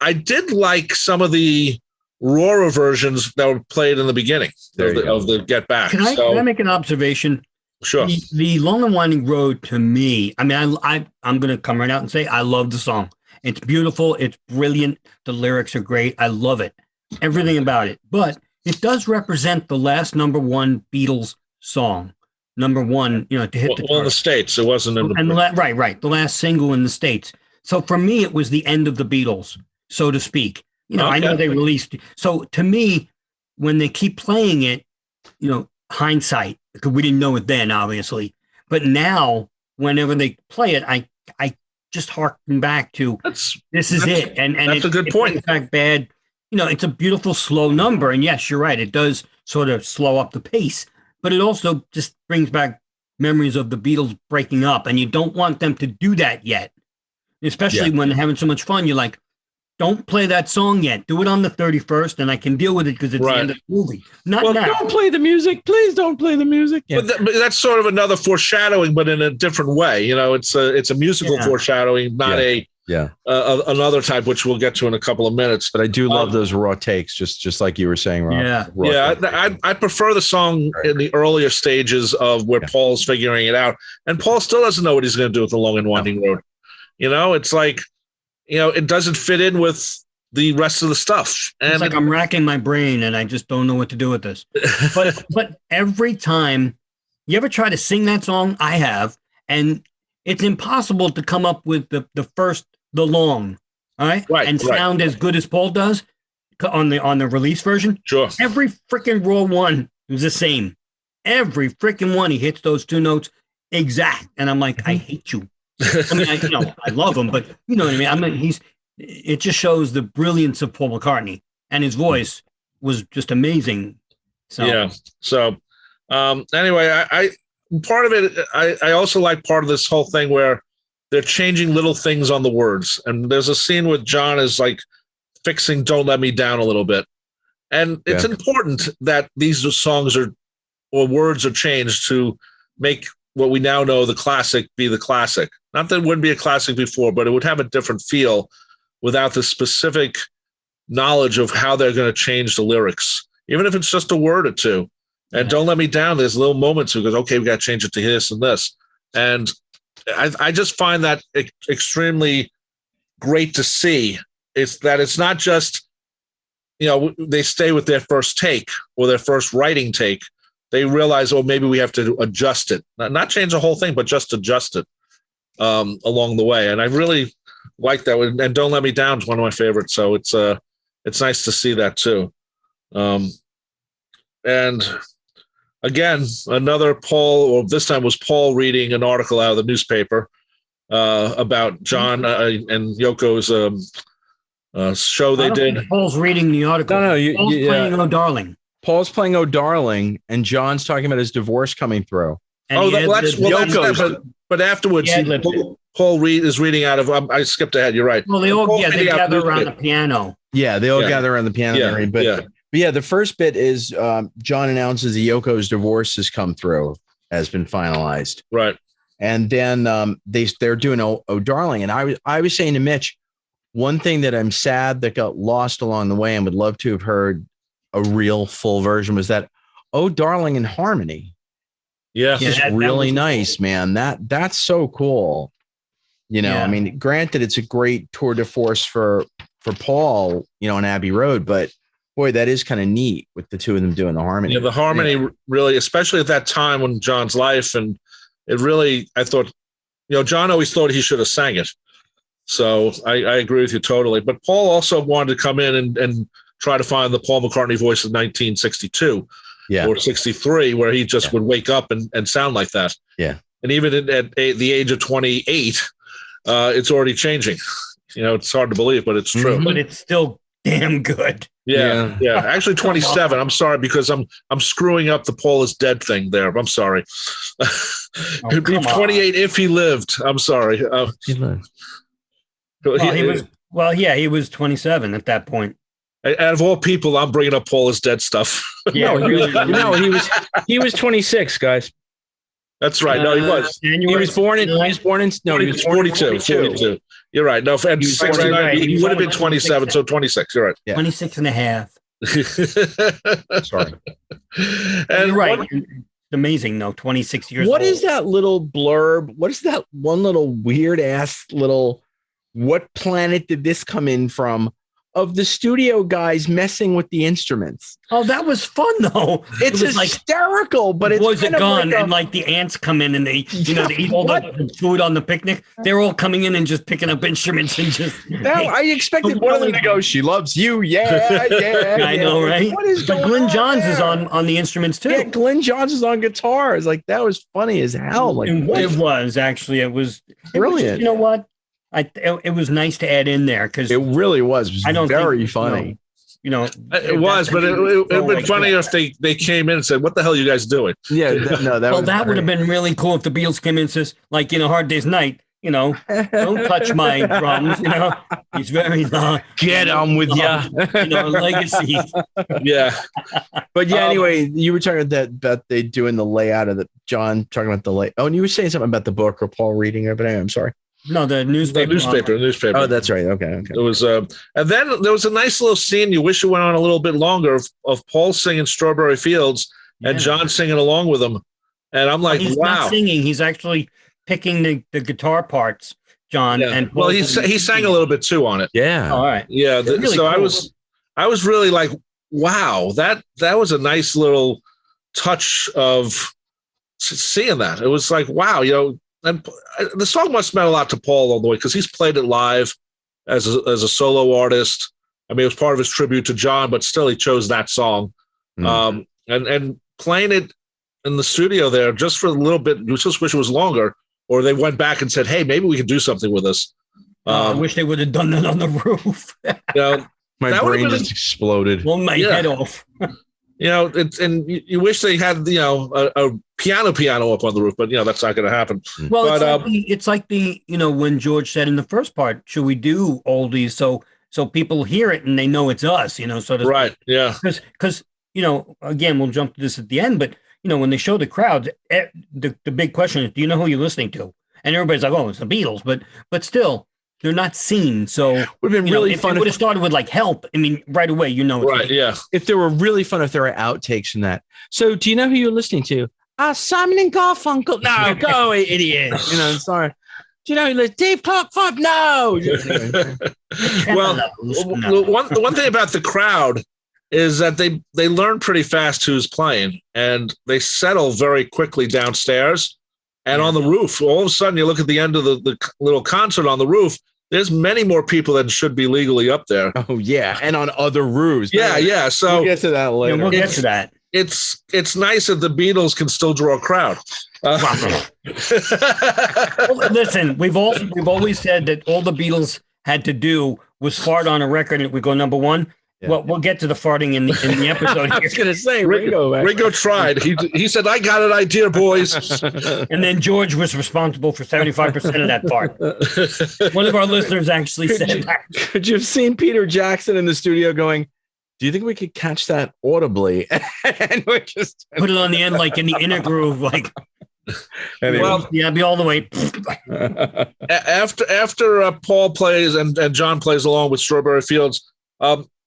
I did like some of the rawer versions that were played in the beginning of the Get Back. Can I make an observation? Sure. The Long and Winding Road, to me, I mean, I'm going to come right out and say I love the song. It's beautiful. It's brilliant. The lyrics are great. I love it. Everything about it. But it does represent the last number one Beatles song. Number one, to hit the in the States. It wasn't in the... Right. The last single in the States. So for me, it was the end of the Beatles, so to speak. I know they released. So to me, when they keep playing it, hindsight, because we didn't know it then, obviously. But now, whenever they play it, I just harken back to this is it. And that's a good point. In fact, bad. It's a beautiful, slow number. And yes, you're right. It does sort of slow up the pace, but it also just brings back memories of the Beatles breaking up. And you don't want them to do that yet, especially when they're having so much fun. You're like, don't play that song yet. Do it on the 31st, and I can deal with it because it's the end of the movie. Not now. Don't play the music. Please don't play the music. Yeah. But that's sort of another foreshadowing, but in a different way. It's a musical foreshadowing, not another type, which we'll get to in a couple of minutes. But I do love those raw takes, just like you were saying, Rob. I prefer the song in the earlier stages of where Paul's figuring it out, and Paul still doesn't know what he's going to do with the Long and Winding Road. It's like, it doesn't fit in with the rest of the stuff. And it's like I'm racking my brain and I just don't know what to do with this. But every time you ever try to sing that song, I have, and it's impossible to come up with the long, all right? And sound as good as Paul does on the release version. Sure. Every freaking raw one is the same. Every freaking one, he hits those two notes exact. And I'm like, I hate you. I mean, I love him, but you know what I mean? It just shows the brilliance of Paul McCartney, and his voice was just amazing. So. Yeah. So, anyway, I part of it, I also like part of this whole thing where they're changing little things on the words. And there's a scene with John is like fixing Don't Let Me Down a little bit. And it's important that these songs or words are changed to make what we now know the classic be the classic. Not that it wouldn't be a classic before, but it would have a different feel without the specific knowledge of how they're going to change the lyrics, even if it's just a word or two. And Don't Let Me Down, there's little moments who goes, okay, we got to change it to this and this. And I just find that extremely great to see. It's not just, they stay with their first take or their first writing take. They realize, maybe we have to adjust it, not change the whole thing, but just adjust it along the way. And I really like that. And Don't Let Me Down is one of my favorites. So it's nice to see that too. And again, another Paul, or this time was Paul reading an article out of the newspaper about John and Yoko's show they did. Paul's reading the article. No, Paul's playing Oh Darling. Paul's playing Oh Darling, and John's talking about his divorce coming through. And but afterwards, Paul is reading out of. I skipped ahead. You're right. Well, they gather around the piano. Yeah, they all gather around the piano. But the first bit is John announces that Yoko's divorce has come through, has been finalized. Right. And then they're doing Oh Darling, and I was saying to Mitch, one thing that I'm sad that got lost along the way and would love to have heard a real full version was that Oh Darling in harmony. Yeah, it's really nice, man. That's so cool. I mean, granted, it's a great tour de force for Paul, on Abbey Road, but boy, that is kind of neat with the two of them doing the harmony. Yeah, the harmony really, especially at that time when John's life, and it really, I thought, John always thought he should have sang it. So I agree with you totally. But Paul also wanted to come in and try to find the Paul McCartney voice of 1962 or 63, where he just would wake up and sound like that. Yeah. And even at the age of 28, it's already changing. It's hard to believe, but it's true. But it's still damn good. Yeah. Actually, 27. I'm sorry, because I'm screwing up the Paul is dead thing there. I'm sorry. It'd be 28 if he lived. I'm sorry. He lived. He was 27 at that point. Out of all people, I'm bringing up Paul is dead stuff. Yeah, he was 26, guys. That's right. No, he was. He was born in. He was 42. You're right. No, and 69. Right. He would have been 27, so 26. You're right. Yeah. 26 and a half. Sorry. And you're right. It's amazing, though. 26 years. What old. is that little blurb? What is that one little weird ass little? What planet did this come in from? Of the studio guys messing with the instruments. Oh, that was fun though. It's hysterical, but it's boys are gone, and like the ants come in and they eat all the food on the picnic. They're all coming in and just picking up instruments and just. I expected one of them to go, "She loves you." Yeah. I know, right? What is going on? Glenn Johns is on the instruments too. Yeah, Glenn Johns is on guitars. Like that was funny as hell. Like it was actually. It was brilliant. You know what? It was nice to add in there because it really was. It was very funny. It was, but it would have been funnier if they came in and said, "What the hell are you guys doing?" Yeah, that would have been really cool if the Beatles came in and says, like, Hard Day's Night, don't touch my drums, he's very long. Get on with legacy. Yeah. But anyway, you were talking about they doing the layout of the John talking about the lay. Oh, and you were saying something about the book or Paul reading it, but anyway, I'm sorry. No, the newspaper. The newspaper. Oh, that's right. Okay. It was, and then there was a nice little scene. You wish it went on a little bit longer of Paul singing "Strawberry Fields" and John singing along with him. And I'm like, he's wow. Not singing. He's actually picking the guitar parts, John. Yeah. And he sang a little bit too on it. Yeah. All right. Yeah. Really so cool. I was really like, wow, that was a nice little touch of seeing that. It was like, wow, and the song must have meant a lot to Paul all the way because he's played it live as a solo artist. I mean, it was part of his tribute to John, but still he chose that song. And playing it in the studio there just for a little bit. We just wish it was longer, or they went back and said, "Hey, maybe we could do something with this." I wish they would have done that on the roof. My brain just exploded. Blown my head off. You wish they had a piano up on the roof, but that's not going to happen. Well, it's like when George said in the first part, should we do oldies so people hear it and they know it's us, so to right, yeah, because again, we'll jump to this at the end, but when they show the crowds, the big question is, do you know who you're listening to? And everybody's like, oh, it's the Beatles, but still, they're not seen. So would have been really if fun. It would have started with like Help. I mean, right away, it's right, yeah. If there were really fun, if there were outtakes from that. So, do you know who you're listening to? Simon and Garfunkel. No, go away, idiot. Sorry. Do you know Dave Clark 5? No. Well, the one thing about the crowd is that they learn pretty fast who's playing, and they settle very quickly downstairs. And on the roof, all of a sudden, you look at the end of the little concert on the roof, there's many more people than should be legally up there. Oh, yeah. And on other roofs. Yeah. So we'll get to that later. Yeah, we'll get to that. It's nice that the Beatles can still draw a crowd. Well, listen, we've always said that all the Beatles had to do was fart on a record and we go number one. Yeah. Well, we'll get to the farting in the episode. I was going to say Ringo tried. He said, "I got an idea, boys." And then George was responsible for 75% of that fart. One of our listeners actually said that. Could you have seen Peter Jackson in the studio going, "Do you think we could catch that audibly?" And we just put it on the end, like in the inner groove, like. Anyway. Well, yeah, be all the way. After Paul plays and John plays along with Strawberry Fields,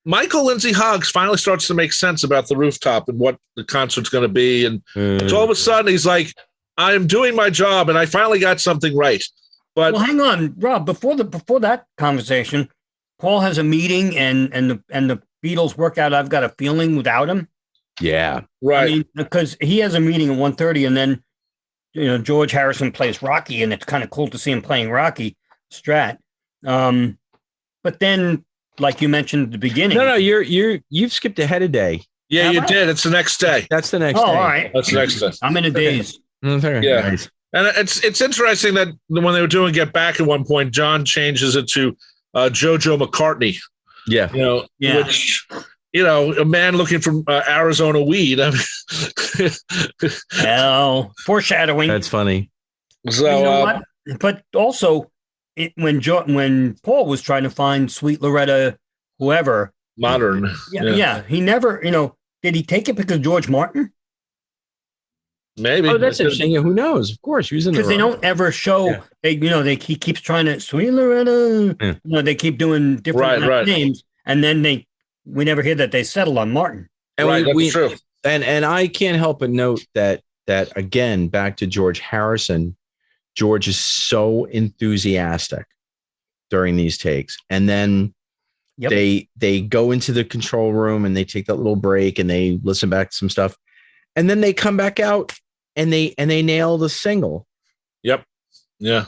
Michael Lyndsay-Hogg finally starts to make sense about the rooftop and what the concert's going to be. And so all of a sudden he's like, I am doing my job and I finally got something right. But well, hang on, Rob, before that conversation, Paul has a meeting and the Beatles work out I've Got a Feeling without him. Yeah. Right. I mean, because he has a meeting at 1:30 and then George Harrison plays Rocky, and it's kind of cool to see him playing Rocky Strat. But then, like you mentioned at the beginning, no, you've skipped ahead a day. Yeah, you did. It's the next day. That's the next day. All right. That's the next day. I'm in a daze. Yeah, nice. And it's interesting that when they were doing Get Back at one point, John changes it to JoJo McCartney. Yeah, which. A man looking for Arizona weed. I mean, foreshadowing. That's funny. So, what? But also, when Paul was trying to find Sweet Loretta, whoever modern, he never, did he take it because of George Martin? Maybe. Oh, that's interesting. Yeah, who knows? Of course, who's in because they don't ever show. Yeah. He keeps trying to Sweet Loretta. Yeah. They keep doing different names, and then we never hear that they settled on Martin. And that's true. And I can't help but note that again, back to George Harrison, George is so enthusiastic during these takes. And then they go into the control room and they take that little break and they listen back to some stuff. And then they come back out and they nail the single. Yep. Yeah.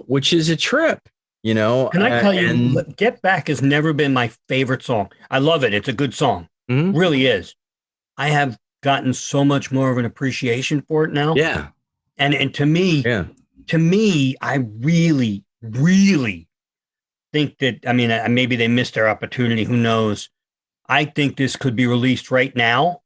Which is a trip. Can I tell you, Get Back has never been my favorite song. I love it. It's a good song. Mm-hmm. Really is. I have gotten so much more of an appreciation for it now. Yeah. And to me, I really, really think that, maybe they missed their opportunity. Who knows? I think this could be released right now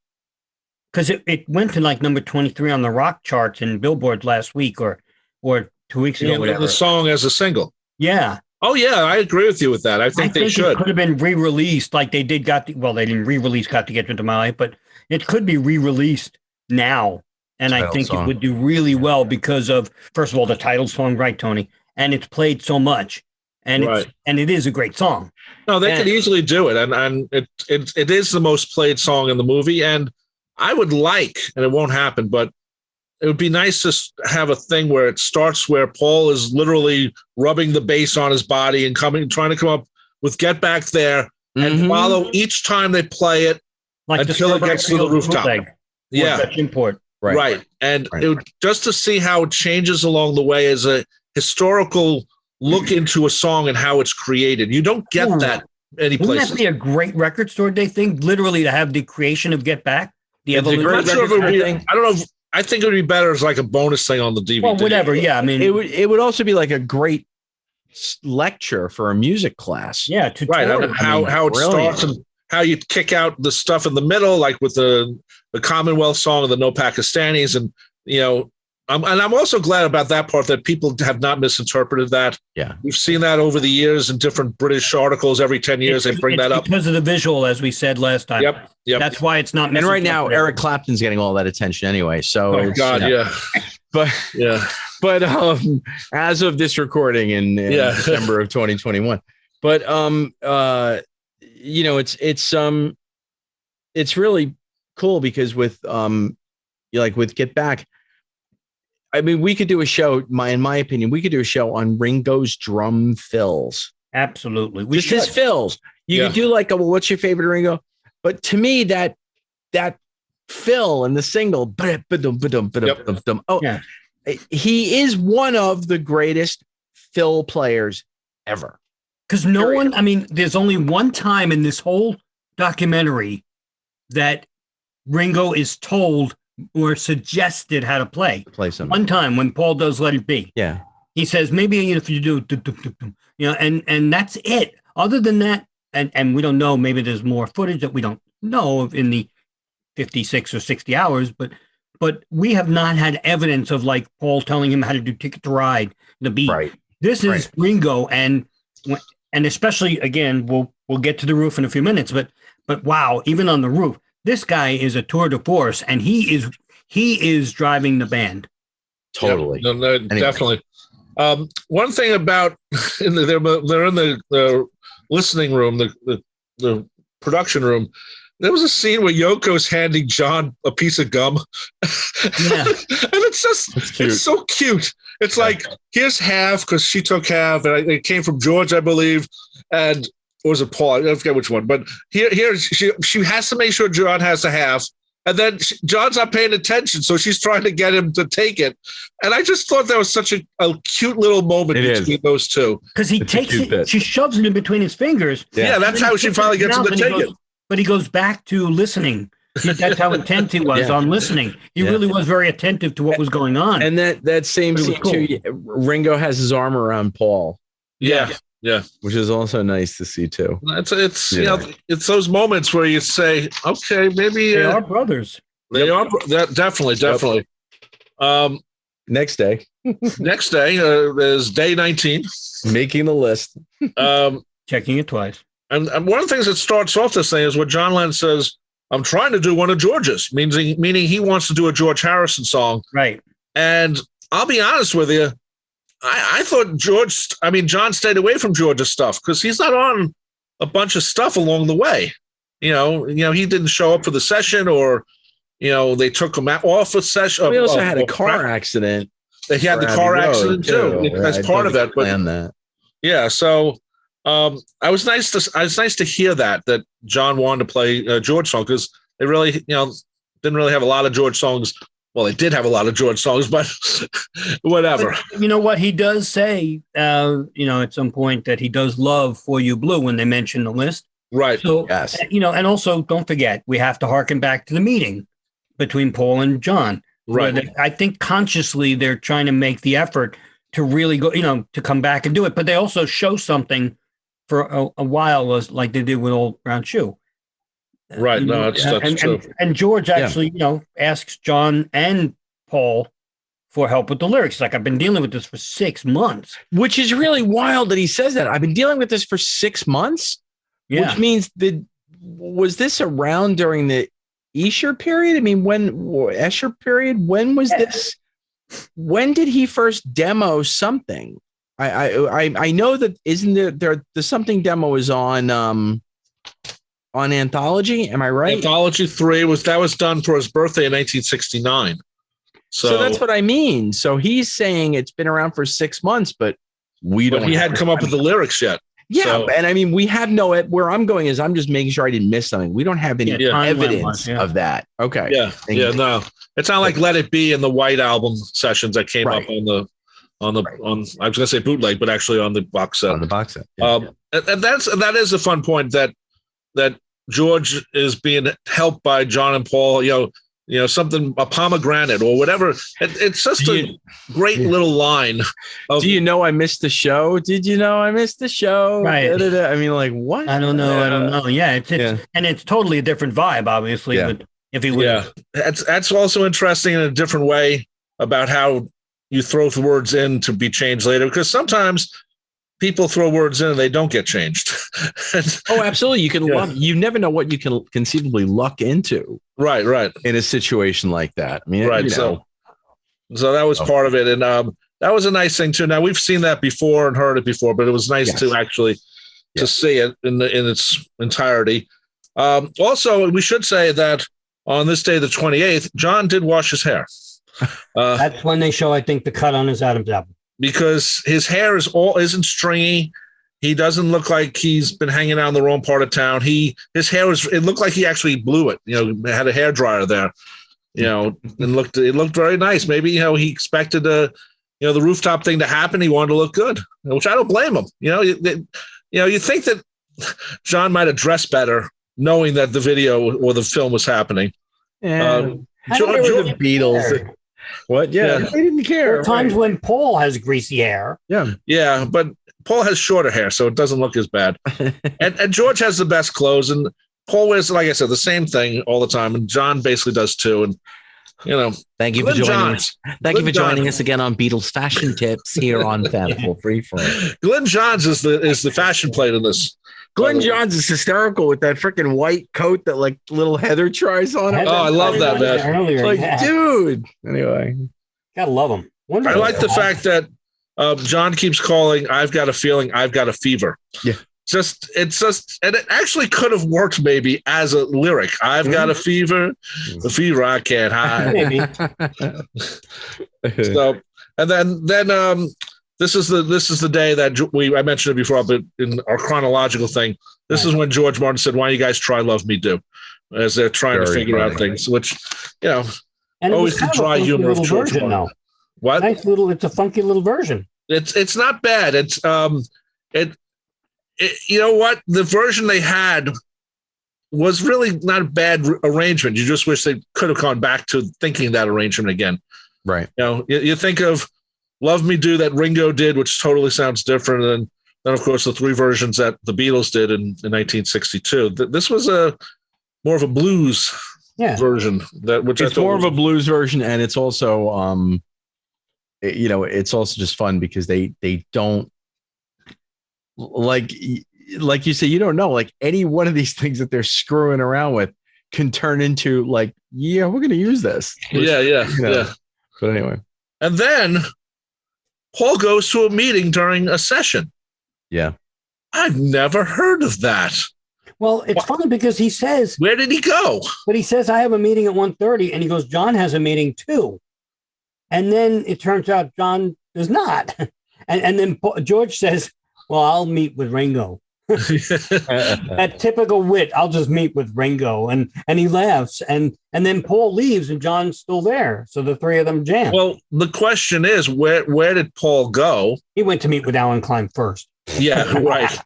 because it went to like number 23 on the rock charts in Billboard last week or 2 weeks ago. Whatever. The song as a single. Yeah. Oh, yeah. I agree with you with that. I think they should. It could have been re-released like they did. They didn't re-release Got to Get Into My Life, but it could be re-released now. And I think it would do really well because of, first of all, the title song, right, Tony? And it's played so much. And it is a great song. No, they could easily do it. And it is the most played song in the movie. And I would like, and it won't happen, but it would be nice to have a thing where it starts where Paul is literally rubbing the bass on his body and trying to come up with Get Back There and follow each time they play it like until it gets to the rooftop. Import. Right. And just to see how it changes along the way as a historical look into a song and how it's created. You don't get that any place. Wouldn't that be a great record store day thing? Literally to have the creation of Get Back? The evolution. I don't know. I think it would be better as like a bonus thing on the DVD. Well, whatever. Yeah, it would also be like a great lecture for a music class. Yeah, right. How it starts and how you kick out the stuff in the middle, like with the Commonwealth song and the No Pakistanis, and And I'm also glad about that part that people have not misinterpreted that. Yeah. We've seen that over the years in different British articles. Every 10 years, they bring that up. Because of the visual, as we said last time. Yep. That's why it's not. And right now, Eric Clapton's getting all that attention anyway. So, oh, God, yeah. But as of this recording in December of 2021, but it's really cool because with with Get Back, I mean, we could do a show. In my opinion, we could do a show on Ringo's drum fills. Absolutely, just his fills. You could do like what's your favorite Ringo? But to me, that fill and the single, he is one of the greatest fill players ever. Because no one, I mean, there's only one time in this whole documentary that Ringo is told or suggested how to play something. One time when Paul does Let It Be. Yeah. He says, maybe if you do, and that's it. Other than that, and we don't know, maybe there's more footage that we don't know of in the 56 or 60 hours, but we have not had evidence of like Paul telling him how to do Ticket to Ride, the beat. Right. This is Ringo, and especially, again, we'll get to the roof in a few minutes, but wow, even on the roof, this guy is a tour de force, and he is driving the band. Totally. Yeah, no, definitely. One thing about they're in the listening room, the production room. There was a scene where Yoko's handing John a piece of gum. Yeah. And it's so cute. It's like, here's half because she took half, and it came from George, I believe, and or was it Paul? I forget which one. But here she has to make sure John has a half, and then John's not paying attention, so she's trying to get him to take it. And I just thought that was such a cute little moment between those two. Because he takes it, she shoves it in between his fingers. Yeah, that's how she finally gets him to take it. But he goes back to listening. That's how intent he was on listening. He really was very attentive to what was going on. And that same scene too, Ringo has his arm around Paul. Yeah. Which is also nice to see too. It's it's those moments where you say, okay, maybe they are brothers. They are definitely. Next day is day 19, making the list, checking it twice. And one of the things that starts off this thing is what John Lennon says, I'm trying to do one of George's, meaning he wants to do a George Harrison song. Right. And I'll be honest with you, I thought John stayed away from George's stuff because he's not on a bunch of stuff along the way. He didn't show up for the session, or, they took him off a session. He also had a car accident. He had the car accident too. As part of that. But yeah, so I was nice to hear that John wanted to play a George song, because they really, didn't really have a lot of George songs. Well, they did have a lot of George songs, but whatever. But you know what? He does say, at some point that he does love For You Blue when they mention the list. Right. So, yes. And also don't forget, we have to harken back to the meeting between Paul and John. Right. I think consciously they're trying to make the effort to really go, to come back and do it. But they also show something for a while, like they did with Old Brown Shoe. Right. No, that's true. And George actually, asks John and Paul for help with the lyrics. Like, I've been dealing with this for 6 months. Which is really wild that he says that. I've been dealing with this for 6 months. Yeah. Which means was this around during the Escher period? I mean, Escher period? When was this? When did he first demo something? I know that isn't there the something demo is on Anthology, am I right? Anthology 3 was done for his birthday in 1969. So that's what I mean. So he's saying it's been around for 6 months, but he hadn't come up with the lyrics yet. Yeah, and I mean, we have where I'm going is I'm just making sure I didn't miss something. We don't have any evidence of that. Okay. Yeah. No, it's not like Let It Be and the White Album sessions that came up on I was gonna say bootleg, but actually on the box set. On the box set. And that is a fun point that George is being helped by John and Paul. Something, a pomegranate or whatever. It's just a great little line. Do you know I missed the show? Did you know I missed the show? Right. I mean, like, what? I don't know. Yeah, and it's totally a different vibe, obviously. Yeah. But if he would, that's also interesting in a different way. about how you throw words in to be changed later, because sometimes people throw words in and they don't get changed. Oh, absolutely. You can luck. You never know what you can conceivably luck into. Right. In a situation like that. I mean, right. So that was part of it. And that was a nice thing too. Now we've seen that before and heard it before, but it was nice to actually to see it in its entirety. Also, we should say that on this day, the 28th, John did wash his hair. That's when they show, I think, the cut on his Adam's apple. Because his hair isn't stringy. He doesn't look like he's been hanging out in the wrong part of town. His hair it looked like he actually blew it. Had a hair dryer there. It looked very nice. Maybe he expected the rooftop thing to happen. He wanted to look good, which I don't blame him. You think that John might have dressed better, knowing that the video or the film was happening. And the Beatles. What? Yeah, they didn't care. There are times when Paul has greasy hair. Yeah, but Paul has shorter hair, so it doesn't look as bad. and George has the best clothes, and Paul wears, like I said, the same thing all the time, and John basically does too. And thank you for joining us. Thank you for joining us again on Beatles Fashion Tips here on Fab for Free For All. Glenn Johns is the fashion plate in this. Glenn Johns is hysterical with that freaking white coat that like little Heather tries on. Oh, I love that, man. Earlier, like, dude. Anyway, gotta love him. I like the fact that John keeps calling, "I've got a feeling, I've got a fever." Yeah. It's just, and it actually could have worked maybe as a lyric. I've got a fever, the fever I can't hide. Maybe. So, and then this is the day that I mentioned it before, but in our chronological thing, this is when George Martin said, "Why don't you guys try Love Me Do?" As they're trying to figure out things, which, and always the dry humor of George Martin. Though. What? It's a funky little version. It's not bad. It's you know what? The version they had was really not a bad arrangement. You just wish they could have gone back to thinking that arrangement again. Right. You think of Love Me Do that Ringo did, which totally sounds different than of course the three versions that the Beatles did in 1962. This was more of a blues version it's more of a blues version, and it's also it's also just fun because they don't like you say, you don't know, like any one of these things that they're screwing around with can turn into like, we're going to use this. Yeah. But anyway. And then Paul goes to a meeting during a session. Yeah. I've never heard of that. Well, it's funny because he says, where did he go? But he says, I have a meeting at 1:30, and he goes, John has a meeting too. And then it turns out John does not. And then George says, well, I'll meet with Ringo. That typical wit, I'll just meet with Ringo. And he laughs. And then Paul leaves and John's still there. So the three of them jam. Well, the question is, where did Paul go? He went to meet with Alan Klein first. Yeah, right.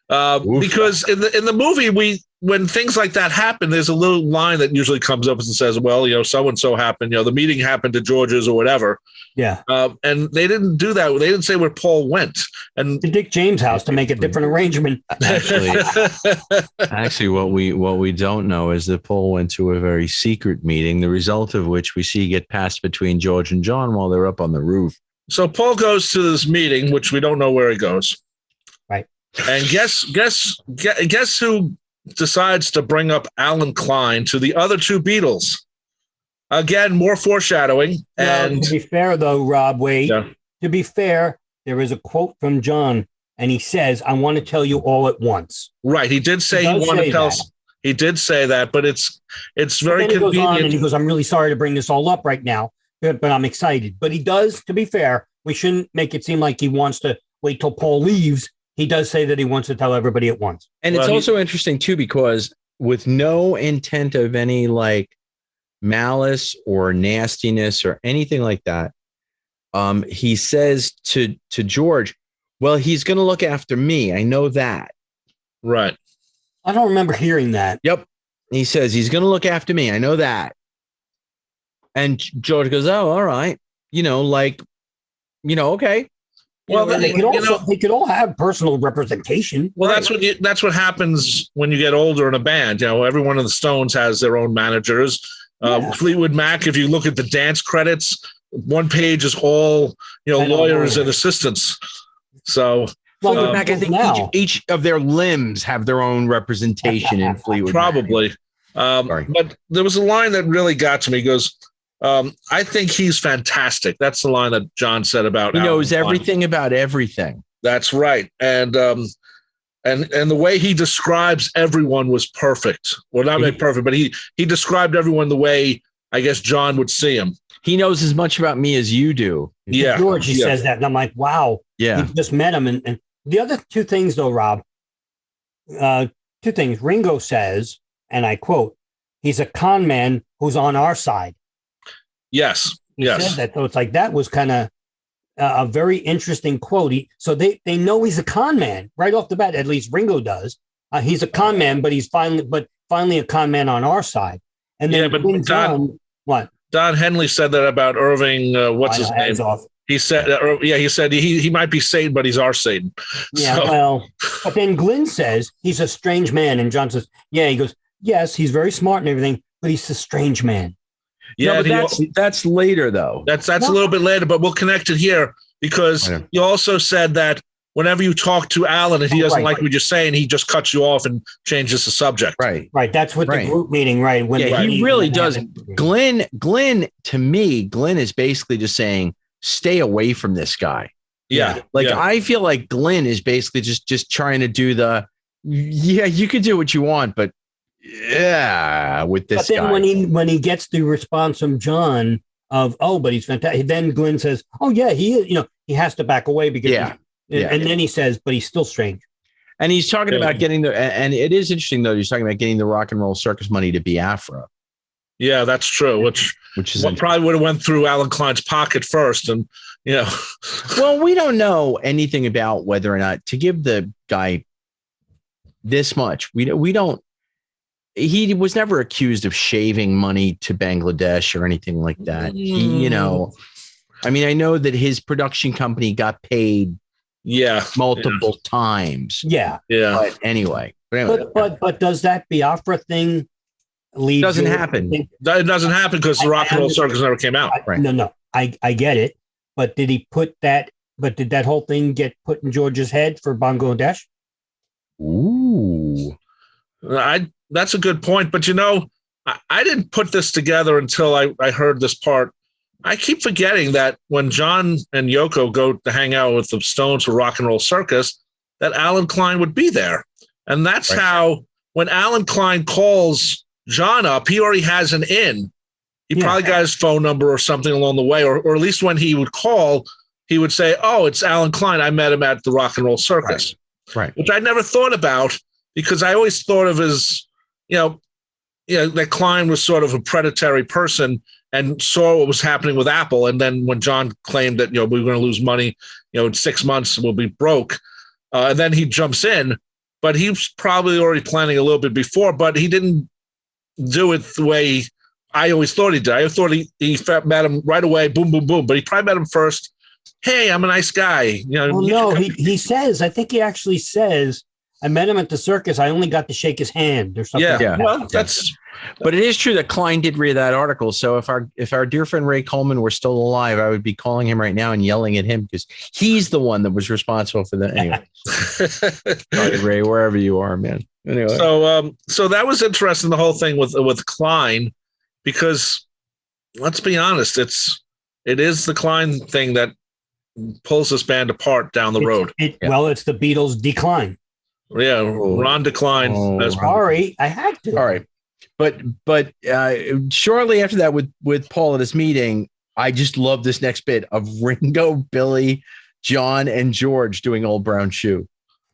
Because in the movie, when things like that happen, there's a little line that usually comes up and says, well, so-and-so happened, the meeting happened at George's or whatever. Yeah. And they didn't do that. They didn't say where Paul went. And to Dick James' house to make a different arrangement. Actually, what we don't know is that Paul went to a very secret meeting, the result of which we see get passed between George and John while they're up on the roof. So Paul goes to this meeting, which we don't know where he goes. Right. And guess who decides to bring up Alan Klein to the other two Beatles? Again, more foreshadowing. And to be fair, though, Rob, to be fair, there is a quote from John, and he says, I want to tell you all at once. Right. He did say he wanted to tell us. He did say that, but it's very convenient. He goes on and he goes, I'm really sorry to bring this all up right now, but I'm excited. But he does, to be fair, we shouldn't make it seem like he wants to wait till Paul leaves. He does say that he wants to tell everybody at once. And it's also interesting, too, because with no intent of any malice or nastiness or anything like that, he says to George, well, he's going to look after me. I know that. Right. I don't remember hearing that. Yep. He says he's going to look after me. I know that. And George goes, oh, all right. Okay. Well, they could all have personal representation. Well, right. That's what happens when you get older in a band. Every one of the Stones has their own managers. Fleetwood Mac, if you look at the dance credits, one page is all, lawyers and assistants. So, well, I think each of their limbs have their own representation in Fleetwood. Probably. But there was a line that really got to me. He goes, I think he's fantastic. That's the line that John said about. He knows everything about everything. That's right. And the way he describes everyone was perfect. Well, not really perfect, but he described everyone the way I guess John would see him. He knows as much about me as you do. Yeah. George, he says that. And I'm like, wow. Yeah. You just met him. And the other two things, though, Rob, two things. Ringo says, and I quote, he's a con man who's on our side. Yes. He said that. So it's like that was kind of a very interesting quote. So they know he's a con man right off the bat. At least Ringo does. He's a con man, but he's finally a con man on our side. And then what? Don Henley said that about Irving. What's his name? He said, he said he might be Satan, but he's our Satan. Yeah, well, but then Glenn says he's a strange man, and John says, yeah, he goes, yes, he's very smart and everything, but he's a strange man. Yeah, no, but that's later though. That's a little bit later, but we'll connect it here because you also said that whenever you talk to Alan and he doesn't like what you're saying, he just cuts you off and changes the subject. Right. That's what the group meeting, right? He really does. Glenn, to me, Glenn is basically just saying, stay away from this guy. Yeah. I feel like Glenn is basically just trying to do you could do what you want, but with this guy. But then when he gets the response from John of, but he's fantastic, then Glenn says, oh yeah, he is, he has to back away because and then he says, but he's still strange. And he's talking about getting and it is interesting though, he's talking about getting the rock and roll circus money to Biafra. Yeah, that's true. Which is probably would have went through Alan Klein's pocket first. And, well, we don't know anything about whether or not to give the guy this much. We don't. He was never accused of shaving money to Bangladesh or anything like that. I mean, I know that his production company got paid multiple times. Yeah. But anyway. But does that Biafra thing lead? Doesn't happen. It doesn't happen because the Rock and Roll Circus never came out. No. I get it. But did he put that? But did that whole thing get put in George's head for Bangladesh? Ooh. That's a good point. But, I didn't put this together until I heard this part. I keep forgetting that when John and Yoko go to hang out with the Stones for Rock and Roll Circus, that Alan Klein would be there. And that's how, when Alan Klein calls John up, he already has an in. He probably got his phone number or something along the way, or at least when he would call, he would say, oh, it's Alan Klein. I met him at the Rock and Roll Circus. Right. Which I never thought about because I always thought of as, that Klein was sort of a predatory person and saw what was happening with Apple. And then when John claimed that, we were going to lose money, in 6 months we'll be broke. And then he jumps in, but he was probably already planning a little bit before, but he didn't do it the way I always thought he did. I thought he met him right away, boom, boom, boom. But he probably met him first. Hey, I'm a nice guy. He says, I think he actually says, I met him at the circus. I only got to shake his hand or something. Yeah. Well, but it is true that Klein did read that article. So if our dear friend Ray Coleman were still alive, I would be calling him right now and yelling at him because he's the one that was responsible for that. Anyway, sorry, Ray, wherever you are, man. Anyway, so that was interesting. The whole thing with Klein, because let's be honest, it is the Klein thing that pulls this band apart down the road. Well, it's the Beatles' decline. Yeah, Ron declined. Sorry, I had to. All right, but shortly after that, with Paul at his meeting, I just love this next bit of Ringo, Billy, John, and George doing Old Brown Shoe.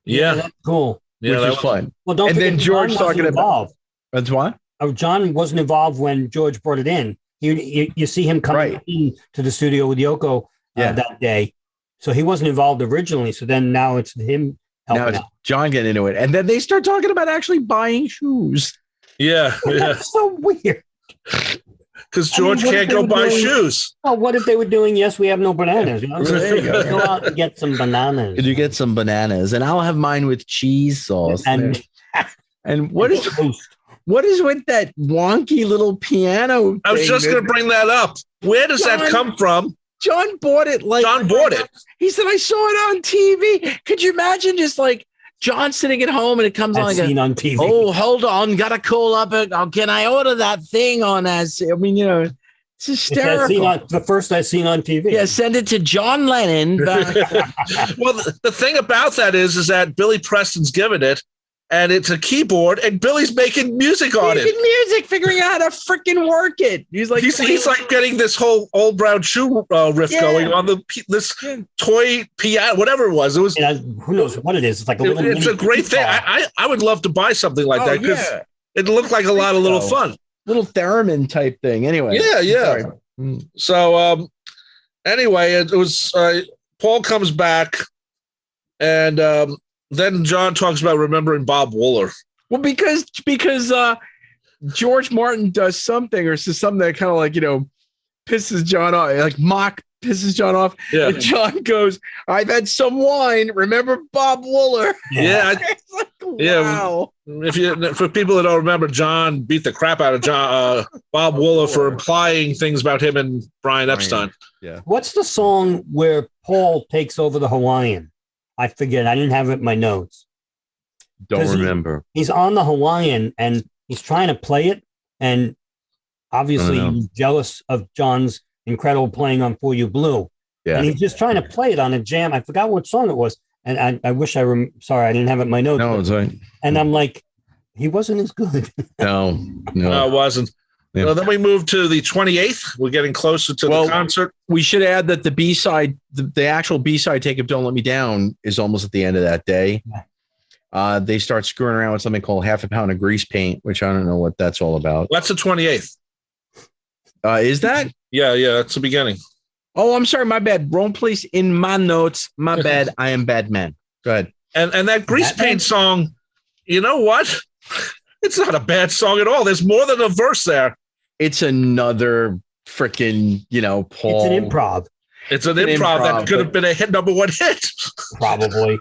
Yeah, that's cool. Yeah, which was fun. Well, don't. And then George talking about that's what. John wasn't involved when George brought it in. You see him coming to the studio with Yoko that day, so he wasn't involved originally. So then now it's him. Now it's John getting into it. And then they start talking about actually buying shoes. Yeah. That's so weird. Because George can't go buy shoes. Oh, what if they were doing, yes, we have no bananas. There you go. Go out and get some bananas. Could you get some bananas? And I'll have mine with cheese sauce. And what is What is with that wonky little piano? I was just going to bring that up. Where does that come from? John bought it. John bought it. He said, I saw it on TV. Could you imagine just like John sitting at home and it comes on, on TV. Oh, hold on. Got to call up. Can I order that thing on as? I mean, it's hysterical. The first I've seen on TV. Yeah, send it to John Lennon. Well, the thing about that is that Billy Preston's given it, and it's a keyboard, and Billy's making music on it. Music, figuring out how to freaking work it. He's like getting this whole Old Brown Shoe riff going on this toy piano, whatever it was. It was who knows what it is. It's like it's a great thing. I would love to buy something like that because it looked like a lot of little fun, little theremin type thing. Anyway, yeah. So anyway, it was Paul comes back and. Then John talks about remembering Bob Wooler. Well, because George Martin does something or says something that kind of like, pisses John off, like pisses John off. Yeah. And John goes, I've had some wine. Remember Bob Wooler? Yeah. It's like, wow. For people that don't remember, John beat the crap out of Bob Wooler for implying things about him and Brian Epstein. Yeah. What's the song where Paul takes over the Hawaiian? I forget. I didn't have it in my notes. Don't remember. He's on the Hawaiian and he's trying to play it. And obviously he's jealous of John's incredible playing on For You Blue. Yeah. And he's just trying to play it on a jam. I forgot what song it was. And I wish sorry, I didn't have it in my notes. No, it's right. And I'm like, he wasn't as good. No, it wasn't. Yeah. Well, then we move to the 28th. We're getting closer to the concert. We should add that the B-side, the actual B-side take of Don't Let Me Down is almost at the end of that day. Yeah. They start screwing around with something called Half a Pound of Grease Paint, which I don't know what that's all about. That's the 28th. Is that? Yeah, that's the beginning. Oh, I'm sorry. My bad. Wrong place in my notes. My bad. I am bad man. Go ahead. And that Grease Paint song, you know what? It's not a bad song at all. There's more than a verse there. It's another freaking, Paul. It's an improv. It's an improv that could have been a number one hit. Probably.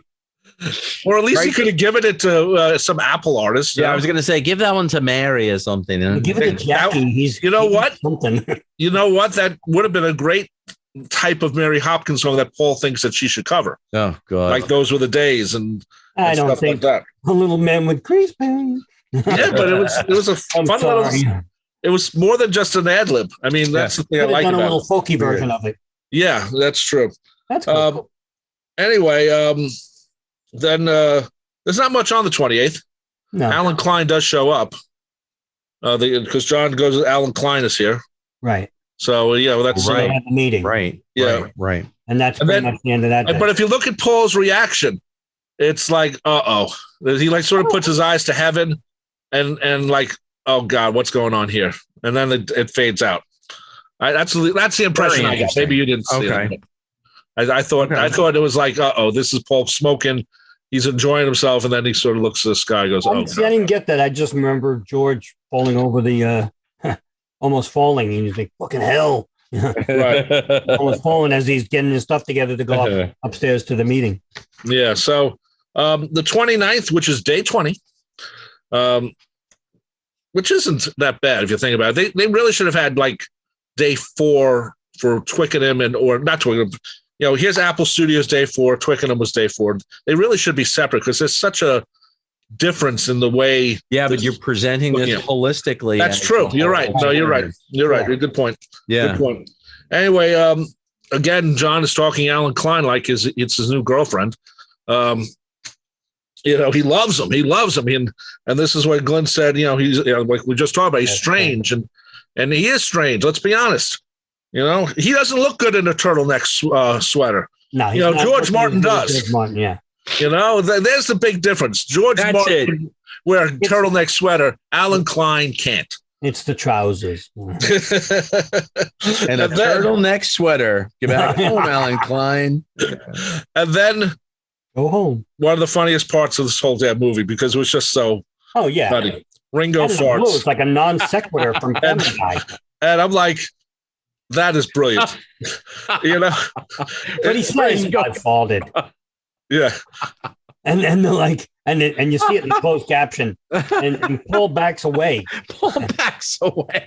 Or at least he could have given it to some Apple artist. Yeah, I was going to say, give that one to Mary or something. Give it to Jackie. You know what? That would have been a great type of Mary Hopkins song that Paul thinks that she should cover. Oh, God. Like Those Were the Days and don't think like that. A Little Man with Grease Paint. Yeah, but it was a fun little... It was more than just an ad lib. I mean, that's the thing I like about it. A little folky version of it. Yeah, that's true. That's cool. Anyway, then there's not much on the 28th. No. Alan Klein does show up because John goes. Alan Klein is here. Right. So that's right. At the meeting. Right. Yeah. Right. And that's pretty much the end of that. But if you look at Paul's reaction, it's like, he like sort of puts his eyes to heaven, and like, oh God, what's going on here? And then it fades out. That's the impression I got. Maybe you didn't see it. I thought it was like, this is Paul smoking. He's enjoying himself, and then he sort of looks to the sky, and goes, I didn't get that. I just remember George falling over the, almost falling, and he's like, fucking hell. Right. Almost falling as he's getting his stuff together to go upstairs to the meeting. Yeah. So the 29th, which is day 20, which isn't that bad if you think about it. They really should have had like day 4 for Twickenham or not Twickenham. Here's Apple Studios day 4. Twickenham was day 4. They really should be separate because there's such a difference in the way. Yeah, but you're presenting this holistically. That's true. You're right. No, you're right. You're right. Good point. Yeah. Good point. Anyway, again, John is talking Alan Klein like it's his new girlfriend. He loves him. He loves him. And this is what Glenn said. He's like we just talked about. He's strange, and he is strange. Let's be honest. He doesn't look good in a turtleneck sweater. No, George Martin does. George Martin, yeah. There's the big difference. George Martin wear a turtleneck sweater. Alan Klein can't. It's the trousers. And a turtleneck sweater. Get back home, Alan Klein. And then go home. One of the funniest parts of this whole damn movie because it was just so funny. Ringo farts. It's like a non sequitur from Family Guy. And I'm like, that is brilliant. But he says I faulted. Yeah. And they're like, and you see it in the closed caption, and Paul backs away. Paul backs away.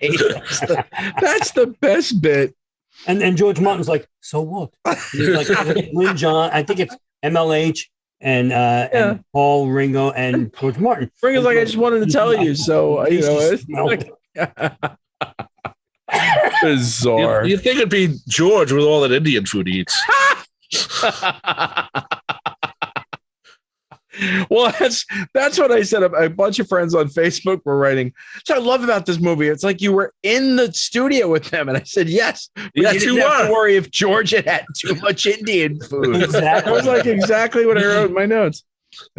That's the best bit. And George Martin's like, so what? And he's like, Lynn John, I think it's MLH and Paul, Ringo, and George Martin. Ringo's like, I just wanted to tell you. So, bizarre. You think it'd be George with all that Indian food he eats. Well, that's what I said. A bunch of friends on Facebook were writing. So I love about this movie. It's like you were in the studio with them, and I said yes. Yes, you didn't have to worry if George had too much Indian food. Exactly. That was like exactly what I wrote in my notes.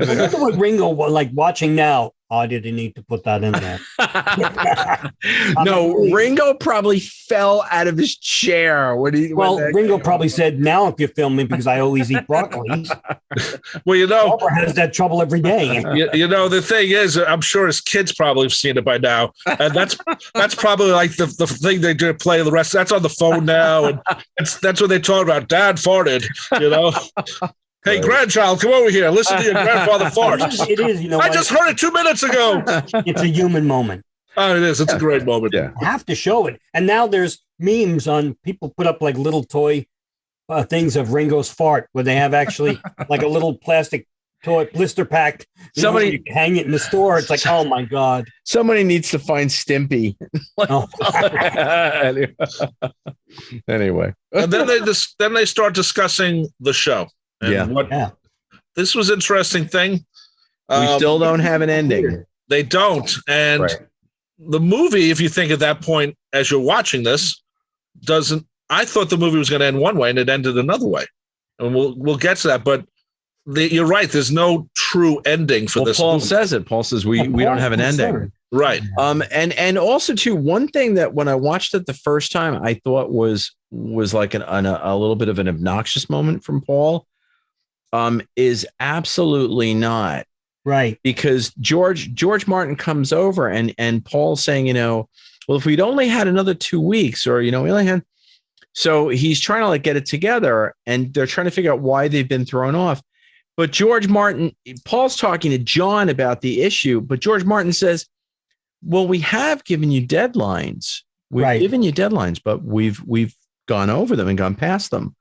I wonder what Ringo was like watching now. Oh, I didn't need to put that in there. No, Ringo probably fell out of his chair. Ringo probably said, now if you film me because I always eat broccoli. Well, Barbara has that trouble every day. The thing is, I'm sure his kids probably have seen it by now. And that's probably like the thing they do play the rest. That's on the phone now. And that's what they talk about. Dad farted, Hey, grandchild, come over here. Listen to your grandfather fart. It is. I just heard it 2 minutes ago. It's a human moment. Oh, it is. It's a great moment. Yeah. You have to show it. And now there's memes on people put up like little toy things of Ringo's fart where they have actually like a little plastic toy blister pack. You hang it in the store. It's like, oh my God. Somebody needs to find Stimpy. Anyway. And then they start discussing the show. And this was an interesting thing. We still don't have an ending. They don't. And the movie, if you think at that point, as you're watching this, I thought the movie was going to end one way and it ended another way. And we'll get to that. But you're right. There's no true ending for this. Paul movie. says it. Paul says we don't have an ending. Right. And also too, one thing that when I watched it the first time, I thought was like a little bit of an obnoxious moment from Paul. Is absolutely not right, because George Martin comes over and Paul's saying, well, if we'd only had another 2 weeks, or we only had, so he's trying to like get it together, and they're trying to figure out why they've been thrown off. But Paul's talking to John about the issue, but George Martin says, well, we have given you deadlines. We've given you deadlines, but we've gone over them and gone past them.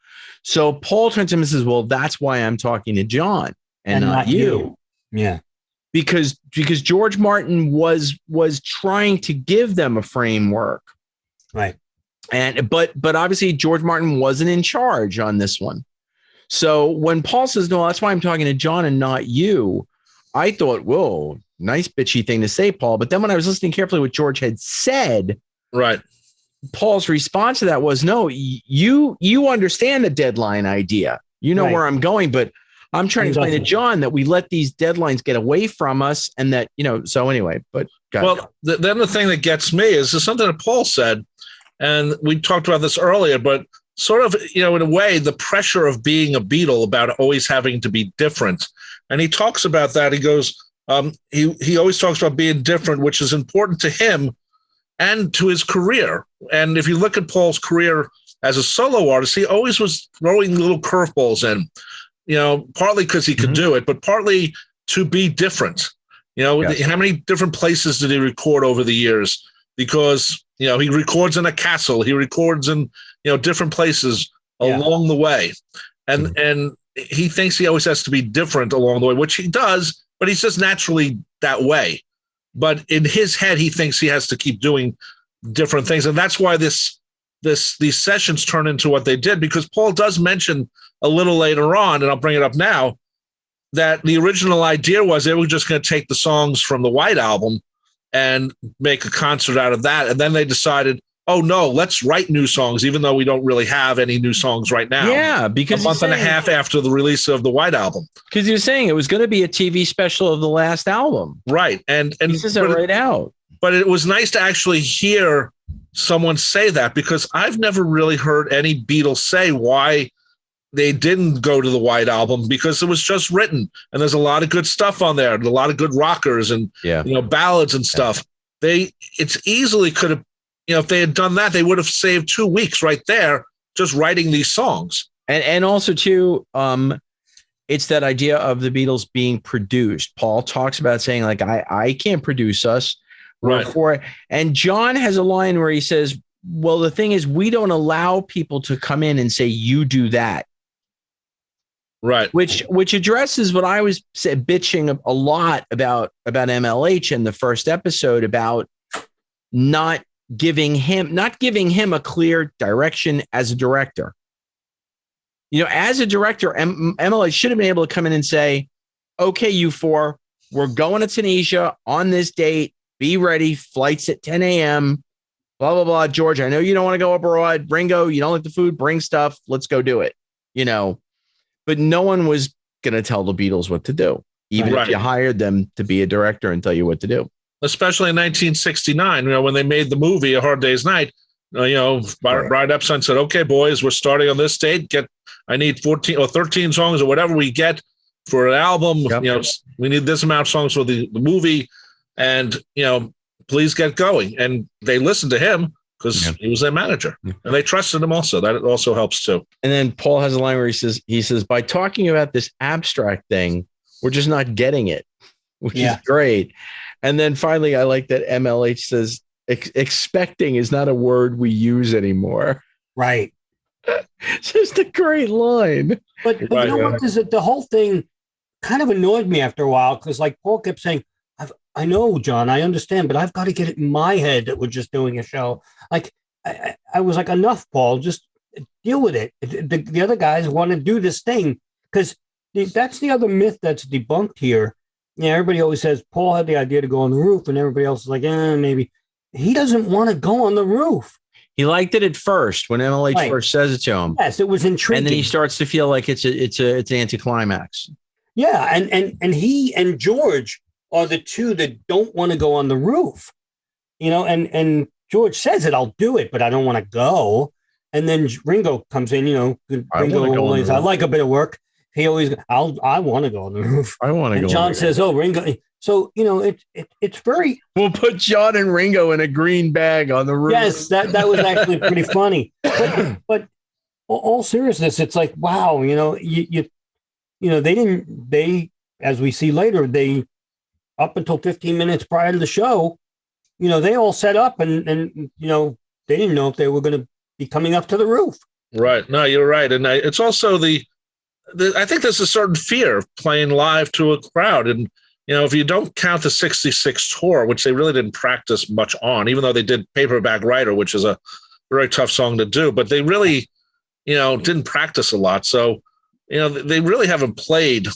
So Paul turns to him and says, well, that's why I'm talking to John and not you. Yeah. Because George Martin was trying to give them a framework. Right. But obviously George Martin wasn't in charge on this one. So when Paul says, no, that's why I'm talking to John and not you, I thought, whoa, nice bitchy thing to say, Paul. But then when I was listening carefully what George had said, right, Paul's response to that was, no, you understand the deadline idea. You know where I'm going, but I'm trying to explain to John that we let these deadlines get away from us, and that, so anyway, but then the thing that gets me is something that Paul said, and we talked about this earlier, but sort of, in a way, the pressure of being a Beatle about always having to be different. And he talks about that. He goes, he always talks about being different, which is important to him and to his career. And if you look at Paul's career as a solo artist, he always was throwing little curveballs in, partly because he could do it, but partly to be different. How many different places did he record over the years? Because, he records in a castle, he records in, different places along the way. And he thinks he always has to be different along the way, which he does, but he's just naturally that way. But in his head, he thinks he has to keep doing different things. And that's why these sessions turn into what they did, because Paul does mention a little later on, and I'll bring it up now, that the original idea was they were just going to take the songs from the White Album and make a concert out of that. And then they decided, oh no, let's write new songs, even though we don't really have any new songs right now. Yeah, because a month and a half after the release of the White Album. Because you're saying it was going to be a TV special of the last album. Right. And this is right out. But it was nice to actually hear someone say that, because I've never really heard any Beatles say why they didn't go to the White Album, because it was just written and there's a lot of good stuff on there, and a lot of good rockers and ballads and stuff. It's easily could have, if they had done that, they would have saved 2 weeks right there just writing these songs. And also too, it's that idea of the Beatles being produced. Paul talks about saying, like, I can't produce us. Right. And John has a line where he says, well, the thing is, we don't allow people to come in and say, you do that. Right. Which addresses what I was bitching a lot about MLH in the first episode, about not giving him a clear direction as a director. You know, as a director, MLH should have been able to come in and say, okay, you four, we're going to Tunisia on this date. Be ready. Flights at 10 a.m. Blah, blah, blah. George, I know you don't want to go abroad. Ringo, you don't like the food. Bring stuff. Let's go do it. You know, but no one was going to tell the Beatles what to do, even if you hired them to be a director and tell you what to do. Especially in 1969, you know, when they made the movie A Hard Day's Night, Brian Epstein said, okay, boys, we're starting on this date. I need 14 or 13 songs or whatever we get for an album. Yep. You know, we need this amount of songs for the movie. And, you know, please get going. And they listened to him because he was their manager. Yeah. And they trusted him also. That also helps too. And then Paul has a line where he says, by talking about this abstract thing, we're just not getting it, which is great. And then finally, I like that MLH says, expecting is not a word we use anymore. Right. It's just a great line. But you know what? The whole thing kind of annoyed me after a while, because like Paul kept saying, I know, John, I understand, but I've got to get it in my head that we're just doing a show. Like, I was like, enough, Paul, just deal with it. The other guys want to do this thing, because that's the other myth that's debunked here. Yeah, everybody always says Paul had the idea to go on the roof, and everybody else is like, maybe. He doesn't want to go on the roof. He liked it at first when MLH first says it to him. Yes, it was intriguing. And then he starts to feel like it's an anticlimax. Yeah, and he and George are the two that don't want to go on the roof. You know, and George says it, I'll do it, but I don't want to go. And then Ringo comes in, you know, Ringo always, I like a bit of work. He always, I want to go on the roof. I want to go. And John says, oh, Ringo. So, you know, it's very. We'll put John and Ringo in a green bag on the roof. Yes, that was actually pretty funny. But all seriousness, it's like, wow, you know, you know, they, as we see later, they, up until 15 minutes prior to the show, you know, they all set up and you know, they didn't know if they were going to be coming up to the roof. Right. No, you're right. And it's also I think there's a certain fear of playing live to a crowd. And, you know, if you don't count the 66 tour, which they really didn't practice much on, even though they did Paperback Writer, which is a very tough song to do, but they really, you know, didn't practice a lot. So, you know, they really haven't played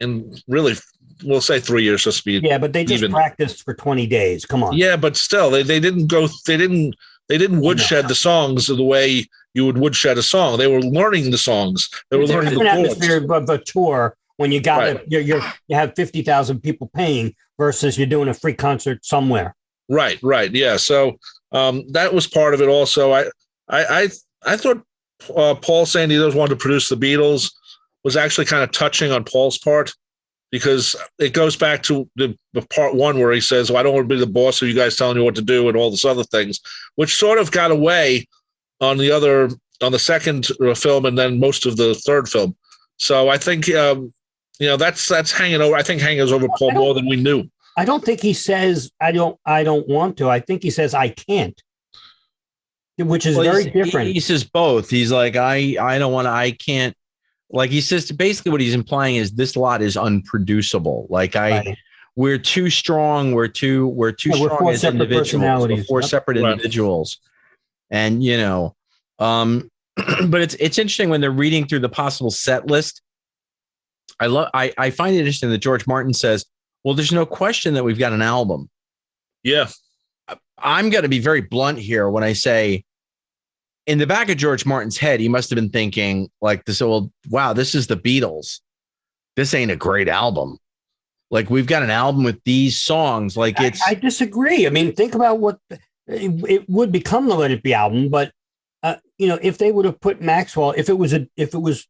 in really, we'll say 3 years to speed. Yeah, but they just practiced for 20 days. Come on. Yeah, but still, they didn't woodshed the songs the way you would woodshed a song. They were learning the songs. They were learning the chords. Atmosphere of a tour when you got you have 50,000 people paying versus you're doing a free concert somewhere. Right. Yeah. So that was part of it. Also, I thought Paul saying he doesn't want to produce the Beatles was actually kind of touching on Paul's part, because it goes back to the part one where he says, well, I don't want to be the boss of you guys telling you what to do and all this other things, which sort of got away on the second film and then most of the third film. So I think, you know, that's hanging over. I think hanging over Paul more than we knew. I don't think he says, I don't want to. I think he says, I can't, which is very different. He says both. He's like, I don't want to, I can't. Like he says, basically what he's implying is this lot is unproducible. Like we're too strong. We're too strong as individuals. We're four separate individuals. And, you know, but it's interesting when they're reading through the possible set list. I find it interesting that George Martin says, well, there's no question that we've got an album. Yeah. I'm going to be very blunt here when I say, in the back of George Martin's head, he must have been thinking like this, well, wow, this is the Beatles. This ain't a great album. Like we've got an album with these songs. Like I disagree. I mean, think about what it would become the Let It Be album. But, you know, if they would have put Maxwell, if it was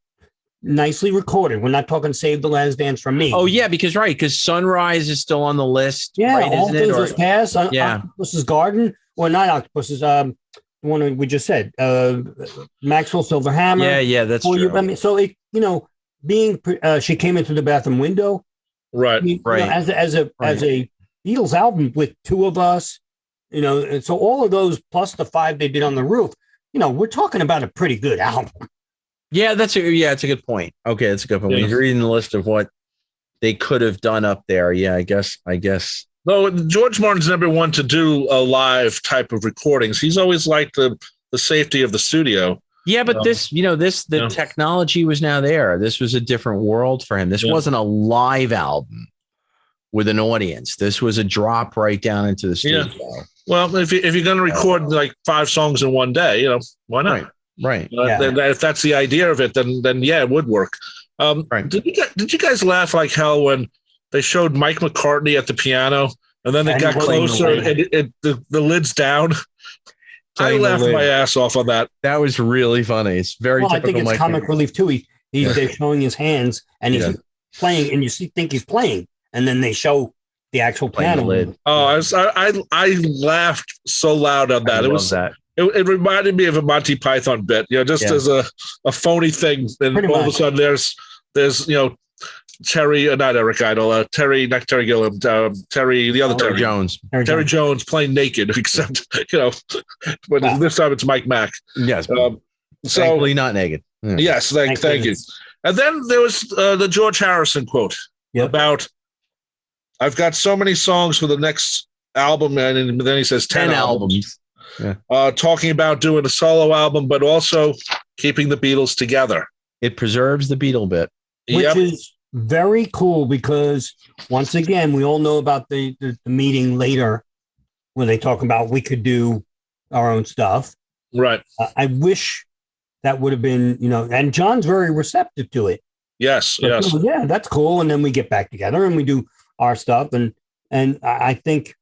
nicely recorded, we're not talking Save the Last Dance from Me. Oh, yeah, because Sunrise is still on the list. Yeah, right, All Things Must Pass. Octopus's Garden, or not Octopus's, the one we just said, Maxwell Silver Hammer. Yeah, that's true. I mean, so it, you know, She Came Into the Bathroom Window. Right. I mean, Right. As a Beatles album with Two of Us, and so all of those plus the 5 they did on the roof, we're talking about a pretty good album. Yeah, it's a good point. Okay, that's a good point. Yeah. When you're reading the list of what they could have done up there, yeah, I guess. No, George Martin's never one to do a live type of recordings. He's always liked the safety of the studio. Yeah, but the technology was now there. This was a different world for him. This wasn't a live album with an audience. This was a drop right down into the studio. Yeah. Well, if you're going to record like 5 songs in one day, why not? Right. If that's the idea of it, then yeah, it would work. Right. Did you guys laugh like hell when they showed Mike McCartney at the piano and then they got closer and the lid's down? I laughed my ass off on that. That was really funny. It's very typical. I think it's Mike comic relief too. They're showing his hands and he's playing, and you think he's playing, and then they show the actual piano lid. Oh, I laughed so loud on that. It reminded me of a Monty Python bit, as a phony thing. And all of a sudden there's Terry, not Eric Idle, Terry, not Terry Gilliam, Terry, the other Terry Jones. Terry Jones playing naked, except, but this time it's Mike Mack. Yes. Thankfully not naked. Yeah. Yes. Thank you. And then there was the George Harrison quote about, I've got so many songs for the next album. And then he says 10 albums. Yeah. Talking about doing a solo album, but also keeping the Beatles together. It preserves the Beatle bit. Which is very cool because, once again, we all know about the meeting later where they talk about we could do our own stuff. Right. I wish that would have been, and John's very receptive to it. Yes, yes. Yeah, that's cool. And then we get back together and we do our stuff. And I think,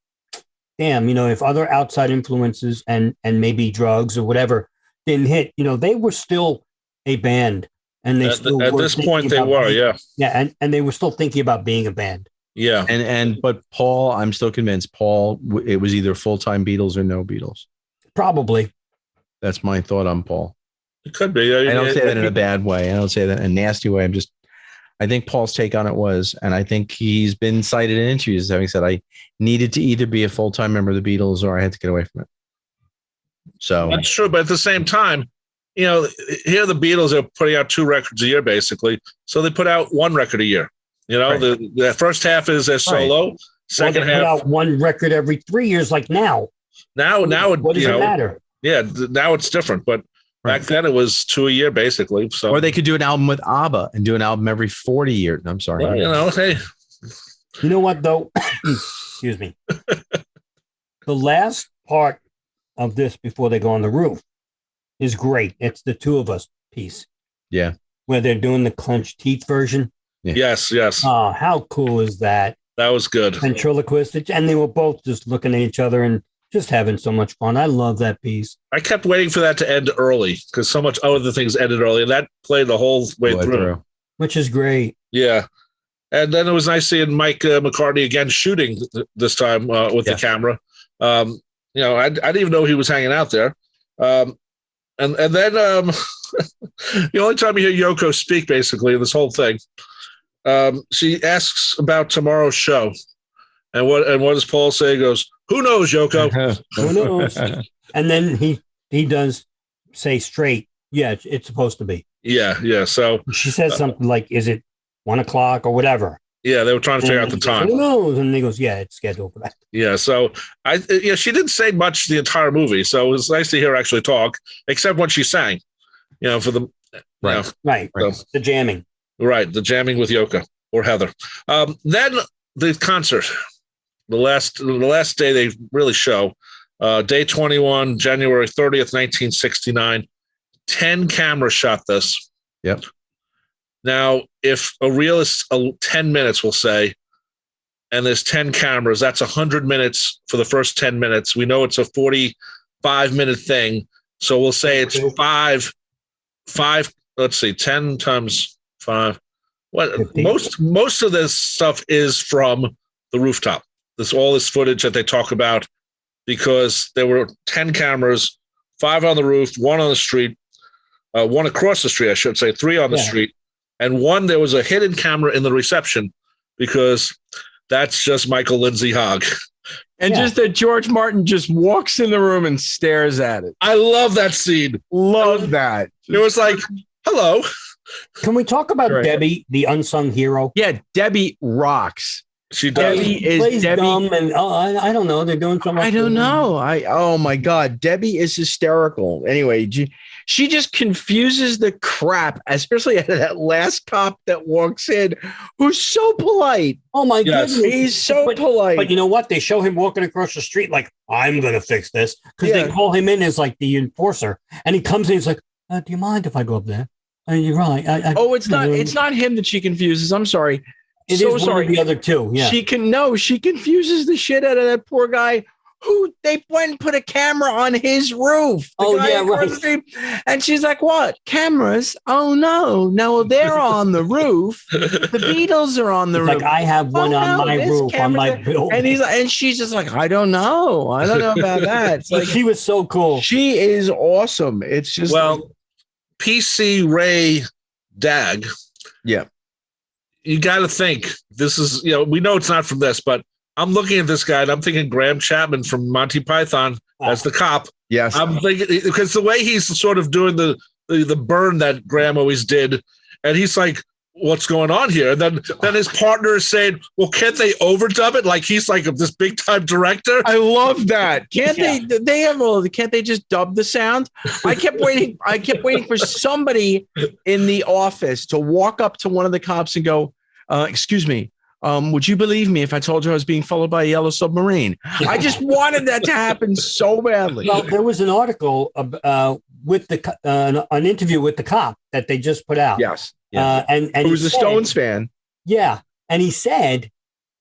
damn, if other outside influences and maybe drugs or whatever didn't hit, they were still a band. And they at this point they were, and they were still thinking about being a band. Yeah, but Paul, I'm still convinced Paul, it was either full-time Beatles or no Beatles. Probably. That's my thought on Paul. It could be. I don't say that in a bad way. I don't say that in a nasty way. I think Paul's take on it was, and I think he's been cited in interviews having said, I needed to either be a full-time member of the Beatles or I had to get away from it. So that's true, but at the same time, here the Beatles are putting out 2 records a year, basically. So they put out 1 record a year. Right. The first half is their solo. Second half, put out 1 record every 3 years, like now. Now, what does it matter? Yeah, now it's different, but back then it was 2 a year, basically. So, or they could do an album with ABBA and do an album every 40 years. I'm sorry. Well, hey, you know what though? Excuse me. The last part of this before they go on the roof is great. It's the Two of Us piece. Yeah. Where they're doing the clenched teeth version. Yeah. Yes. Oh, how cool is that? That was good. Ventriloquist. And they were both just looking at each other and just having so much fun. I love that piece. I kept waiting for that to end early because so much other things ended early, and that played the whole way through. Which is great. Yeah. And then it was nice seeing Mike McCartney again shooting this time with the camera. I didn't even know he was hanging out there. And then the only time you hear Yoko speak, basically, in this whole thing, she asks about tomorrow's show. And what does Paul say? He goes, "Who knows, Yoko?" Who knows? And then he does say straight, yeah, it's supposed to be. Yeah. So she says something like, is it 1 o'clock or whatever? Yeah, they were trying to figure out the time. Who knows? And he goes, yeah, it's scheduled for that. Yeah, so she didn't say much the entire movie, so it was nice to hear her actually talk, except when she sang, for the right, so, the jamming, the jamming with Yoko or Heather. Then the concert, the last day they really show, day 21, January 30th, 1969. 10 cameras shot this. Yep. Now, if a reel is 10 minutes, we'll say, and there's 10 cameras, that's 100 minutes for the first 10 minutes. We know it's a 45-minute thing. So we'll say it's five, let's see, 10 times 5. What most of this stuff is from the rooftop. All this footage that they talk about, because there were 10 cameras, 5 on the roof, 1 on the street, 1 across the street, I should say, 3 on the street. and one, there was a hidden camera in the reception because that's just Michael Lyndsay-Hogg. And just that George Martin just walks in the room and stares at it. I love that scene. Love that. It was like, hello. Can we talk about Debbie, the unsung hero? Yeah, Debbie rocks. She does. Plays dumb, and I don't know. They're doing so much. I don't know. Oh my God, Debbie is hysterical. Anyway, she just confuses the crap, especially out of that last cop that walks in, who's so polite. Oh my goodness, he's so polite. But you know what? They show him walking across the street like, I'm gonna fix this, because they call him in as like the enforcer, and he comes in. He's like, do you mind if I go up there? You're right. It's not him that she confuses. I'm sorry. It is one of the other two. Yeah. She confuses the shit out of that poor guy who they went and put a camera on his roof. Right. And she's like, what? Cameras? Oh no, they're on the roof. The Beatles are on the roof. Like, I have one on my roof, on my building. And she's just like, I don't know about that. It's like, she was so cool. She is awesome. It's just PC Ray Dag. Yeah. You got to think this is, we know it's not from this, but I'm looking at this guy and I'm thinking Graham Chapman from Monty Python as the cop. Yes. I'm thinking, because the way he's sort of doing the burn that Graham always did. And he's like, what's going on here? And then his partner is saying, well, can't they overdub it? Like he's like this big time director. I love that. Can't they just dub the sound? I kept waiting for somebody in the office to walk up to one of the cops and go, excuse me, would you believe me if I told you I was being followed by a yellow submarine? I just wanted that to happen so badly. Well, there was an article with an interview with the cop that they just put out. Yes. And who was a Stones fan. Yeah. And he said,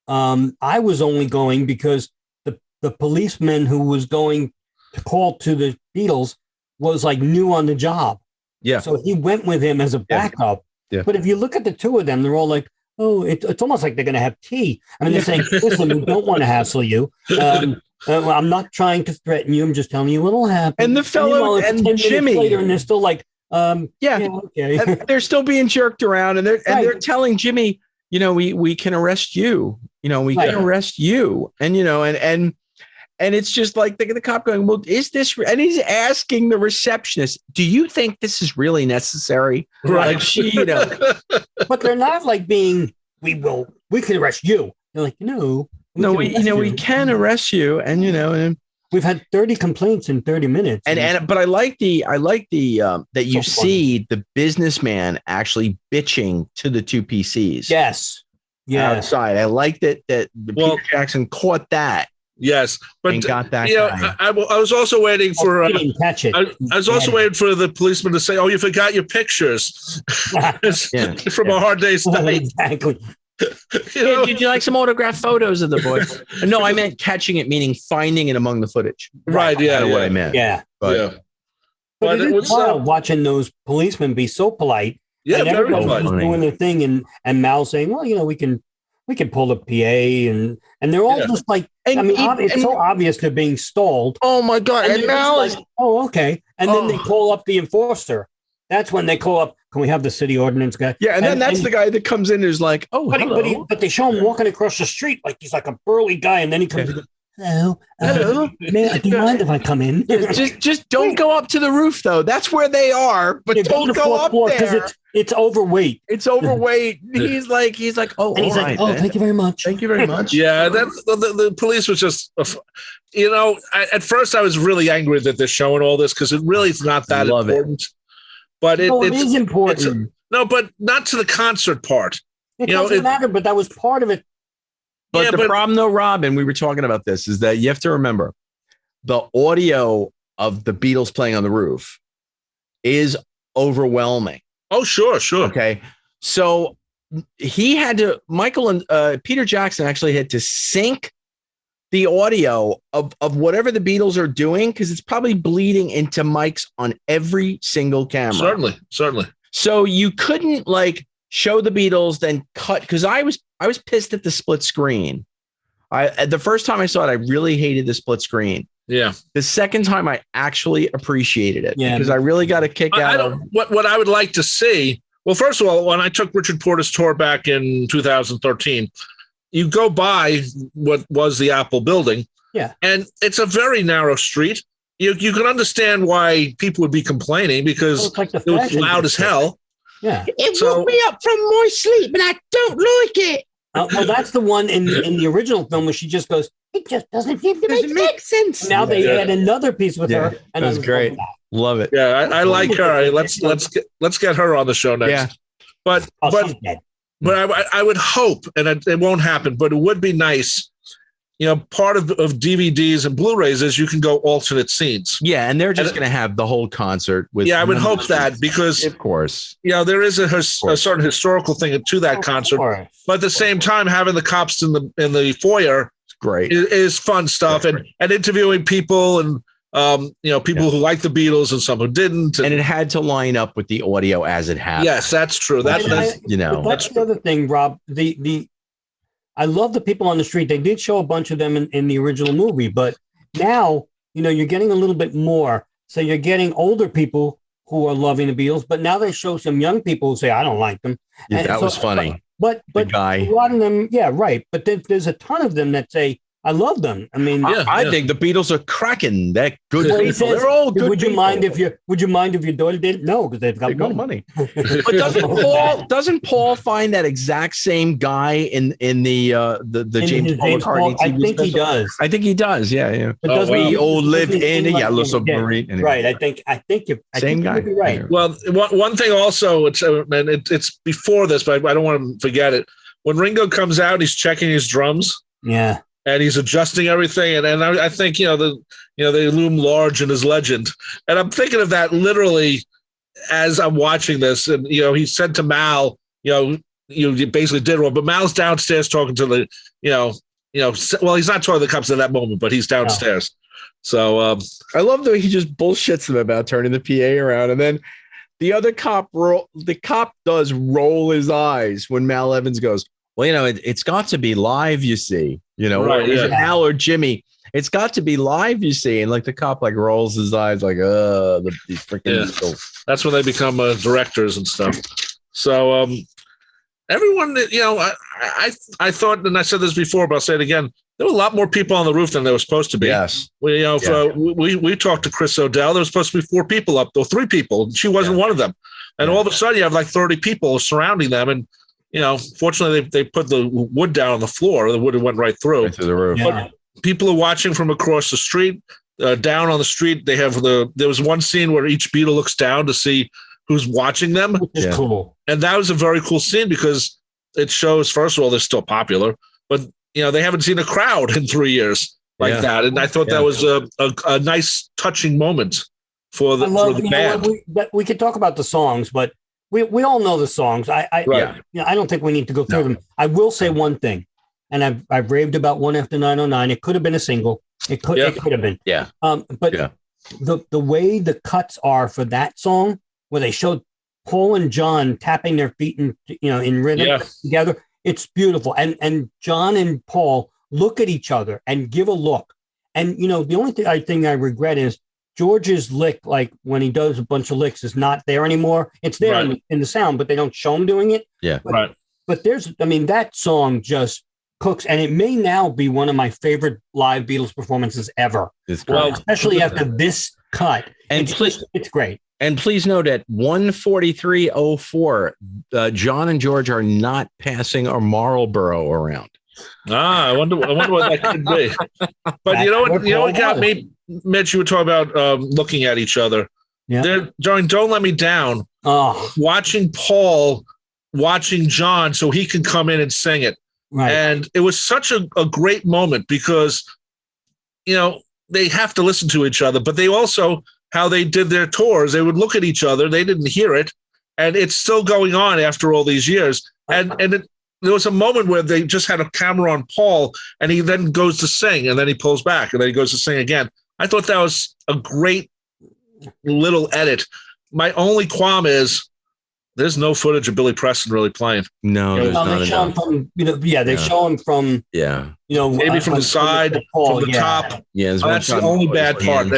I was only going because the policeman who was going to call to the Beatles was like new on the job. Yeah. So he went with him as a backup. Yeah. But if you look at the two of them, they're all like, oh, it's almost like they're going to have tea. I mean, they're saying, listen, we don't want to hassle you. I'm not trying to threaten you. I'm just telling you what'll happen. And the fellow and Jimmy later, and they're still like, okay. And they're still being jerked around, and they're telling Jimmy, we can arrest you. We can arrest you, and and it's just like the cop going, well, is this? And he's asking the receptionist, do you think this is really necessary? Right. Like but they're not like being, we can arrest you. They're like, we can arrest you, and and we've had 30 complaints in 30 minutes. But I like the that you see the businessman actually bitching to the two PCs. Yes. Yeah. Outside. I like that Peter Jackson caught that. Yes, but and got that. I was also waiting for. Catch it. I was also waiting for the policeman to say, "Oh, you forgot your pictures from a Hard Day's Night." Exactly. Did you like some autographed photos of the boy? No, I meant catching it, meaning finding it among the footage. Right. Yeah. That's what I meant. Yeah. But it is wild watching those policemen be so polite. Yeah, and everybody's doing their thing, and Mal saying, "Well, we can pull the PA," and they're all just like, it's so obvious they're being stalled. Oh my God! And Mal is, okay, and then they call up the enforcer. That's when they call up. Can we have the city ordinance guy? Yeah, and then that's the guy that comes in who's like, oh, but they show him walking across the street like he's like a burly guy, and then he comes. Okay. Hello. Do you mind if I come in? just don't go up to the roof though. That's where they are, but don't go up there. It's overweight. It's overweight. He's like, oh, and he's like, oh, thank you very much. Thank you very much. Yeah, the police was just, at first I was really angry that they're showing all this because it really is not that important. But it is important. But not to the concert part. It doesn't matter, but that was part of it. But the problem, though, Rob, and we were talking about this, is that you have to remember the audio of the Beatles playing on the roof is overwhelming. Oh, sure. Okay. So Michael and Peter Jackson actually had to sync the audio of whatever the Beatles are doing because it's probably bleeding into mics on every single camera. Certainly. So you couldn't show the Beatles, then cut, because I was pissed at the split screen. The first time I saw it, I really hated the split screen. Yeah. The second time, I actually appreciated it because I really got a kick out of what I would like to see. Well, first of all, when I took Richard Porter's tour back in 2013, you go by what was the Apple building. Yeah. And it's a very narrow street. You can understand why people would be complaining because it was loud as hell. Yeah. It woke me up from my sleep and I don't like it. Well, that's the one in the original film where she just goes, it just doesn't seem to make sense. Now they add another piece with her. And that's great. Love it. Yeah, I like her. Let's get her on the show next. Yeah. But I would hope, and it won't happen, but it would be nice. Part of DVDs and Blu-rays is you can go alternate scenes. Yeah, and they're just going to have the whole concert with. Yeah, I would hope that because, of course, there is a certain historical thing to that concert. But at the same time, having the cops in the foyer, great, is fun stuff, and interviewing people and people who like the Beatles and some who didn't, and it had to line up with the audio as it happened. Yes, that's true. That's the other thing, Rob. I love the people on the street. They did show a bunch of them in the original movie, but now, you're getting a little bit more. So you're getting older people who are loving the Beatles, but now they show some young people who say, I don't like them. Yeah, that was funny. But a lot of them, yeah, right. But there's a ton of them that say, I love them. I mean, I think the Beatles are cracking. They're good. They're all good. Would you mind if your daughter didn't? No, because they've got money. But doesn't Paul find that exact same guy in the James Paul McCartney TV I think special? he does. I think he does. Yeah. We all live in a yellow submarine. Anyway. Right. I think you're same guy. You're right. Well, one thing also, it's before this, but I don't want to forget it. When Ringo comes out, he's checking his drums. Yeah. And he's adjusting everything, and I think they loom large in his legend, and I'm thinking of that literally as I'm watching this. And he said to Mal, you basically did wrong, but Mal's downstairs talking to the, well, he's not talking to the cops at that moment, but he's downstairs. No. So I love the way he just bullshits them about turning the PA around, and then the other cop does roll his eyes when Mal Evans goes, well, it's got to be live, you see. Right, Al or Jimmy, it's got to be live, you see. And the cop rolls his eyes these freaking That's when they become directors and stuff. So everyone, I thought, and I said this before, but I'll say it again, there were a lot more people on the roof than there was supposed to be. Yes. We talked to Chris O'Dell. There was supposed to be 4 people up, or 3 people. She wasn't one of them. And all of a sudden you have 30 people surrounding them. And fortunately, they put the wood down on the floor. The wood went right through. Right through the roof. But people are watching from across the street. Down on the street, they have there was one scene where each Beatle looks down to see who's watching them. Which is cool. And that was a very cool scene because it shows, first of all, they're still popular, but they haven't seen a crowd in 3 years like that. And I thought that was a nice, touching moment for the band. We could talk about the songs, but we all know the songs. I don't think we need to go through them. I will say one thing, and I've raved about One After 909. It could have been a single. It could have been. Yeah. But the way the cuts are for that song, where they showed Paul and John tapping their feet in rhythm together, it's beautiful. And John and Paul look at each other and give a look. And the only thing I regret is George's lick, when he does a bunch of licks, is not there anymore. It's there in the sound, but they don't show him doing it. Yeah. But that song just cooks, and it may now be one of my favorite live Beatles performances ever. Especially after this cut. And it's great. And please note at 1:43:04, John and George are not passing a Marlboro around. I wonder what that could be. But you know what got me, Mitch, you were talking about looking at each other. Yeah. They're during Don't Let Me Down, watching Paul, watching John so he can come in and sing it. Right. And it was such a great moment because, they have to listen to each other, but they also, how they did their tours, they would look at each other. They didn't hear it. And it's still going on after all these years. And there was a moment where they just had a camera on Paul, and he then goes to sing, and then he pulls back, and then he goes to sing again. I thought that was a great little edit. My only qualm is there's no footage of Billy Preston really playing. No, there's not they show him from, they show him from, maybe from the side, from the top. Yeah, that's the only bad part.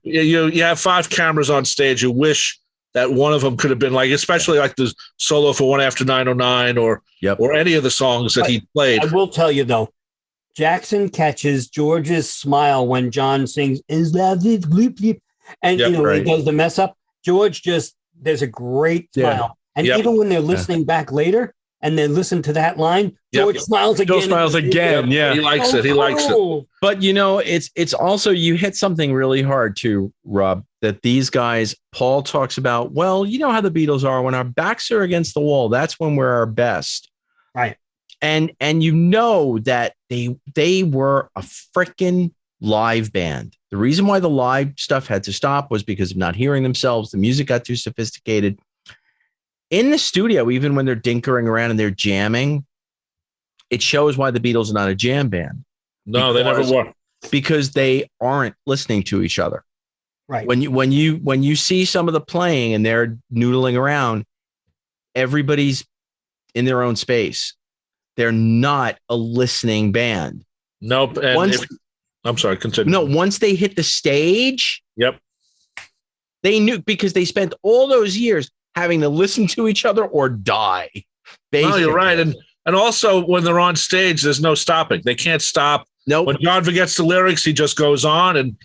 You have 5 cameras on stage. You wish that one of them could have been like, especially like the solo for One After 909 or any of the songs that he played. I will tell you though, Jackson catches George's smile when John sings "Is that it?" Bleep, bleep. And he does the mess up. George there's a great smile. And even when they're listening back later and they listen to that line, George smiles again. George smiles again. Yeah. He likes it. He likes it. But it's also, you hit something really hard too, Rob, that these guys, Paul talks about, well, you know how the Beatles are when our backs are against the wall. That's when we're our best. Right. And that they were a freaking live band. The reason why the live stuff had to stop was because of not hearing themselves. The music got too sophisticated. In the studio, even when they're dinkering around and they're jamming, it shows why the Beatles are not a jam band. No, they never were. Because they aren't listening to each other. Right. When you see some of the playing and they're noodling around, everybody's in their own space. They're not a listening band. Nope. I'm sorry, continue. No, once they hit the stage, they knew, because they spent all those years having to listen to each other or die. No, you're right. And also when they're on stage, there's no stopping. They can't stop. Nope. When John forgets the lyrics, he just goes on and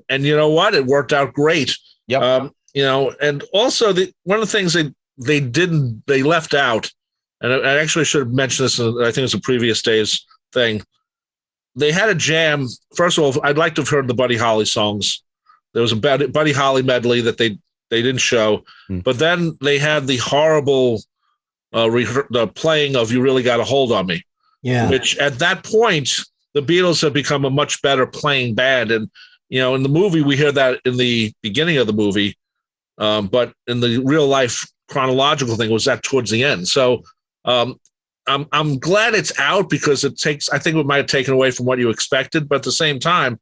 you know what? It worked out great. Yep. And also one of the things they left out, and I actually should have mentioned this, I think it was a previous day's thing. They had a jam. First of all, I'd like to have heard the Buddy Holly songs. There was a Buddy Holly medley that they didn't show, but then they had the horrible the playing of "You Really Got a Hold on Me," which at that point the Beatles have become a much better playing band. And in the movie we hear that in the beginning of the movie, but in the real life chronological thing was that towards the end. So I'm glad it's out, because I think it might have taken away from what you expected, but at the same time,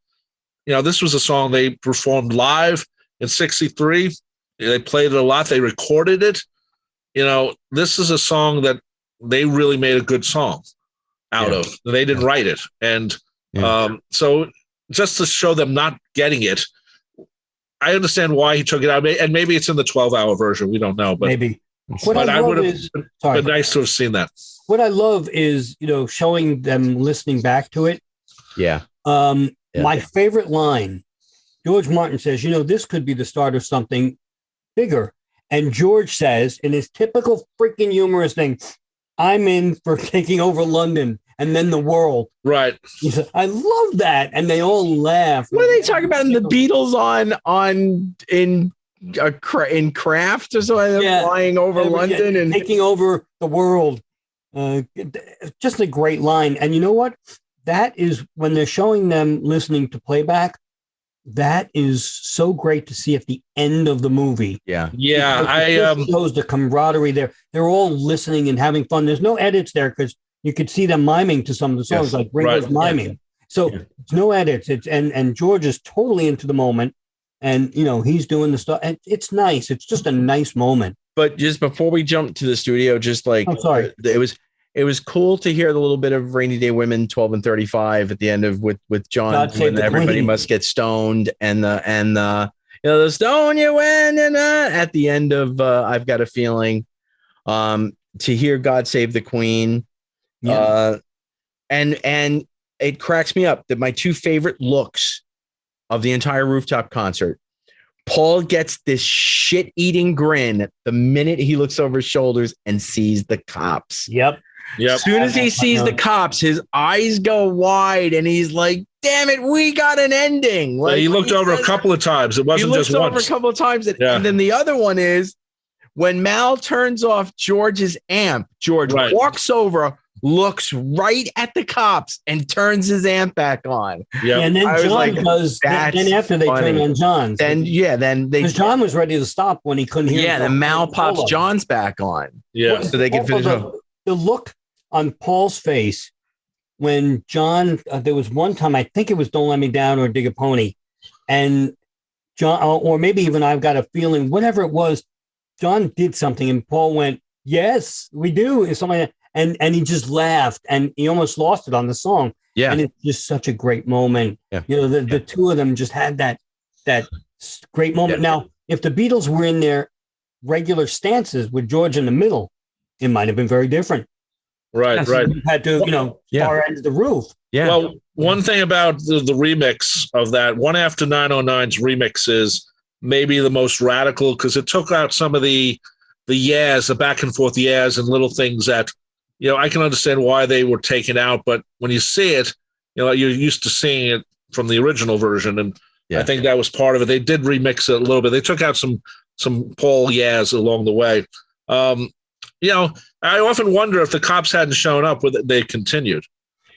this was a song they performed live in '63. They played it a lot. They recorded it. This is a song that they really made a good song out of. They didn't write it. And so just to show them not getting it, I understand why he took it out. And maybe it's in the 12-hour version. We don't know. But maybe. But I would have been nice to have seen that. What I love is, showing them listening back to it. Yeah. My favorite line, George Martin says, this could be the start of something bigger. And George says, in his typical freaking humorous thing, I'm in for taking over London and then the world. Right. He said, I love that. And they all laugh. What are they talking about in the Beatles in Craft or something? Flying over London and taking over the world. Just a great line. And you know what? That is when they're showing them listening to playback. That is so great to see at the end of the movie. Yeah. It shows the camaraderie there. They're all listening and having fun. There's no edits there because you could see them miming to some of the songs, like Ringo's miming. So it's no edits. And George is totally into the moment, and he's doing the stuff. And it's nice. It's just a nice moment. But just before we jump to the studio, just like I'm sorry, it was cool to hear the little bit of Rainy Day Women 12 and 35 at the end of with John, when everybody must get stoned, and the stone you win, and at the end of I've Got a Feeling, to hear God Save the Queen. And it cracks me up that my two favorite looks of the entire rooftop concert, Paul gets this shit-eating grin the minute he looks over his shoulders and sees the cops. Yep. As soon as he sees the cops, his eyes go wide and he's like, damn it, we got an ending. Like, he looked over a couple of times. It wasn't just once. He looked over a couple of times. And then the other one is when Mal turns off George's amp, George walks over, looks right at the cops, and turns his amp back on. Yeah. And then John does. Then after they turn on John's. John was ready to stop when he couldn't hear. Yeah. Then Mal pops John's back on. Yeah. So they can finish. The look on Paul's face when John, there was one time, I think it was Don't Let Me Down or Dig a Pony, and John, or maybe even I've Got a Feeling, whatever it was, John did something and Paul went, yes, we do. It's something like that. And he just laughed and he almost lost it on the song. Yeah. And it's just such a great moment. Yeah. The two of them just had that great moment. Yeah. Now, if the Beatles were in there regular stances with George in the middle, it might have been very different. Right. You had to, far ends the roof. Yeah. Well, one thing about the remix of that, One After 909's remix is maybe the most radical because it took out some of the yeahs, the back and forth yeahs and little things that, I can understand why they were taken out. But when you see it, you're used to seeing it from the original version. And I think that was part of it. They did remix it a little bit. They took out some Paul yeahs along the way. I often wonder if the cops hadn't shown up, would they continued?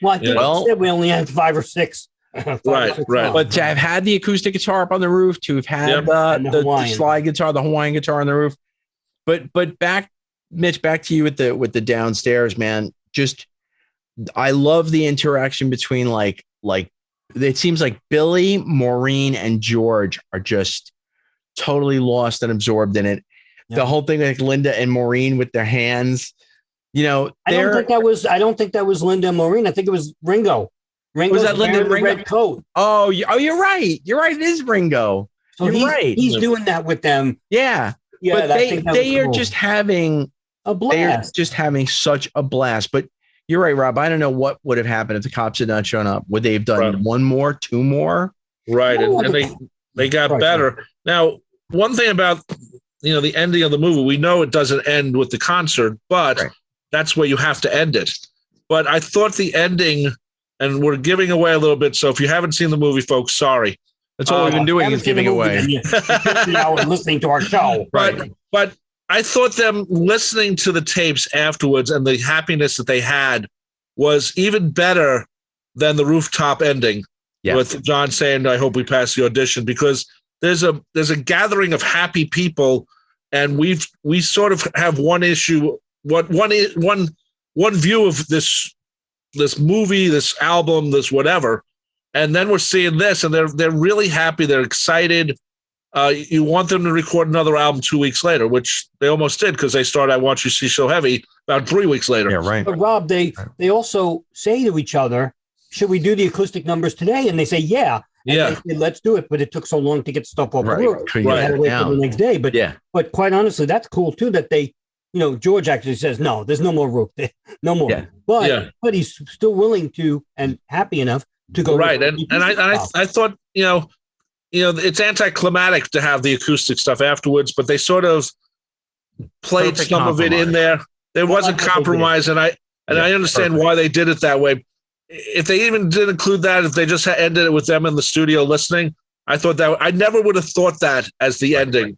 Well, I think we only had 5 or 6. Right. But to have had the acoustic guitar up on the roof, to have had the slide guitar, the Hawaiian guitar on the roof. But back, Mitch, back to you with the downstairs, man. Just, I love the interaction between like it seems like Billy, Maureen, and George are just totally lost and absorbed in it. Yeah. The whole thing, like Linda and Maureen with their hands. I don't think that was Linda and Maureen. I think it was Ringo. Was that Linda and Ringo? Red coat. Oh, you're right. You're right. It is Ringo. So you're right. He's doing that with them. Yeah. But they are just having a blast. They're just having such a blast. But you're right, Rob. I don't know what would have happened if the cops had not shown up. Would they have done one more, 2 more? Right. And they got better. Now, one thing about the ending of the movie, we know it doesn't end with the concert, but that's where you have to end it. But I thought the ending, and we're giving away a little bit. So if you haven't seen the movie, folks, sorry. That's all we've been doing is giving away. Listening to our show. But I thought them listening to the tapes afterwards and the happiness that they had was even better than the rooftop ending with John saying, "I hope we pass the audition," because there's a gathering of happy people, and we sort of have one issue, one view of this movie, this album, this whatever, and then we're seeing this, and they're really happy, they're excited. You want them to record another album 2 weeks later, which they almost did because they started "I Want You to See So Heavy" about 3 weeks later. Yeah, right. But Rob, they also say to each other, "Should we do the acoustic numbers today?" And they say, "Yeah." And they say, "Let's do it." But it took so long to get stuff off the roof. They had to wait for the next day. But quite honestly, that's cool too. That they, George actually says, "No, there's no more roof, no more." Yeah. But he's still willing to and happy enough to go. Right, and I thought it's anticlimactic to have the acoustic stuff afterwards, but they sort of played some of it in there. There wasn't compromise, and I understand why they did it that way. If they even did include that, if they just ended it with them in the studio listening, I thought that I never would have thought that as the ending,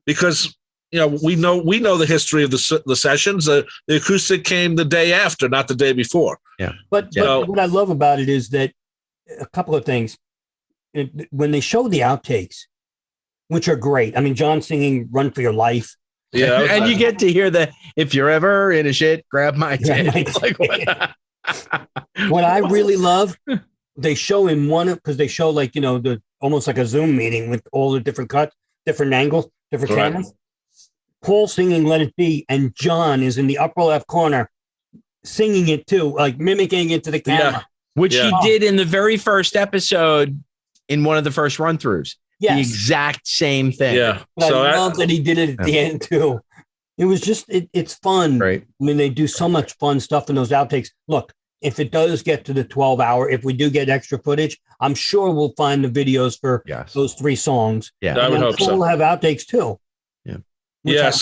because we know the history of the sessions. The acoustic came the day after, not the day before. Yeah, but what I love about it is that a couple of things. When they show the outtakes, which are great. I mean, John singing "Run for Your Life." Yeah, and you get to hear the "If you're ever in a shit, grab my tail." Like, what I really love, they show in one because they show the almost like a Zoom meeting with all the different cuts, different angles, different cameras. Paul singing "Let It Be," and John is in the upper left corner singing it too, like mimicking it to the camera, which he did in the very first episode in one of the first run-throughs. Yes. The exact same thing. Yeah. But so I love that he did it at the end too. It was just, it's fun. Right. I mean, they do so much fun stuff in those outtakes. Look, if it does get to the 12-hour, if we do get extra footage, I'm sure we'll find the videos for those 3 songs. Yeah. I would hope so. We'll have outtakes too. Yeah. Yeah.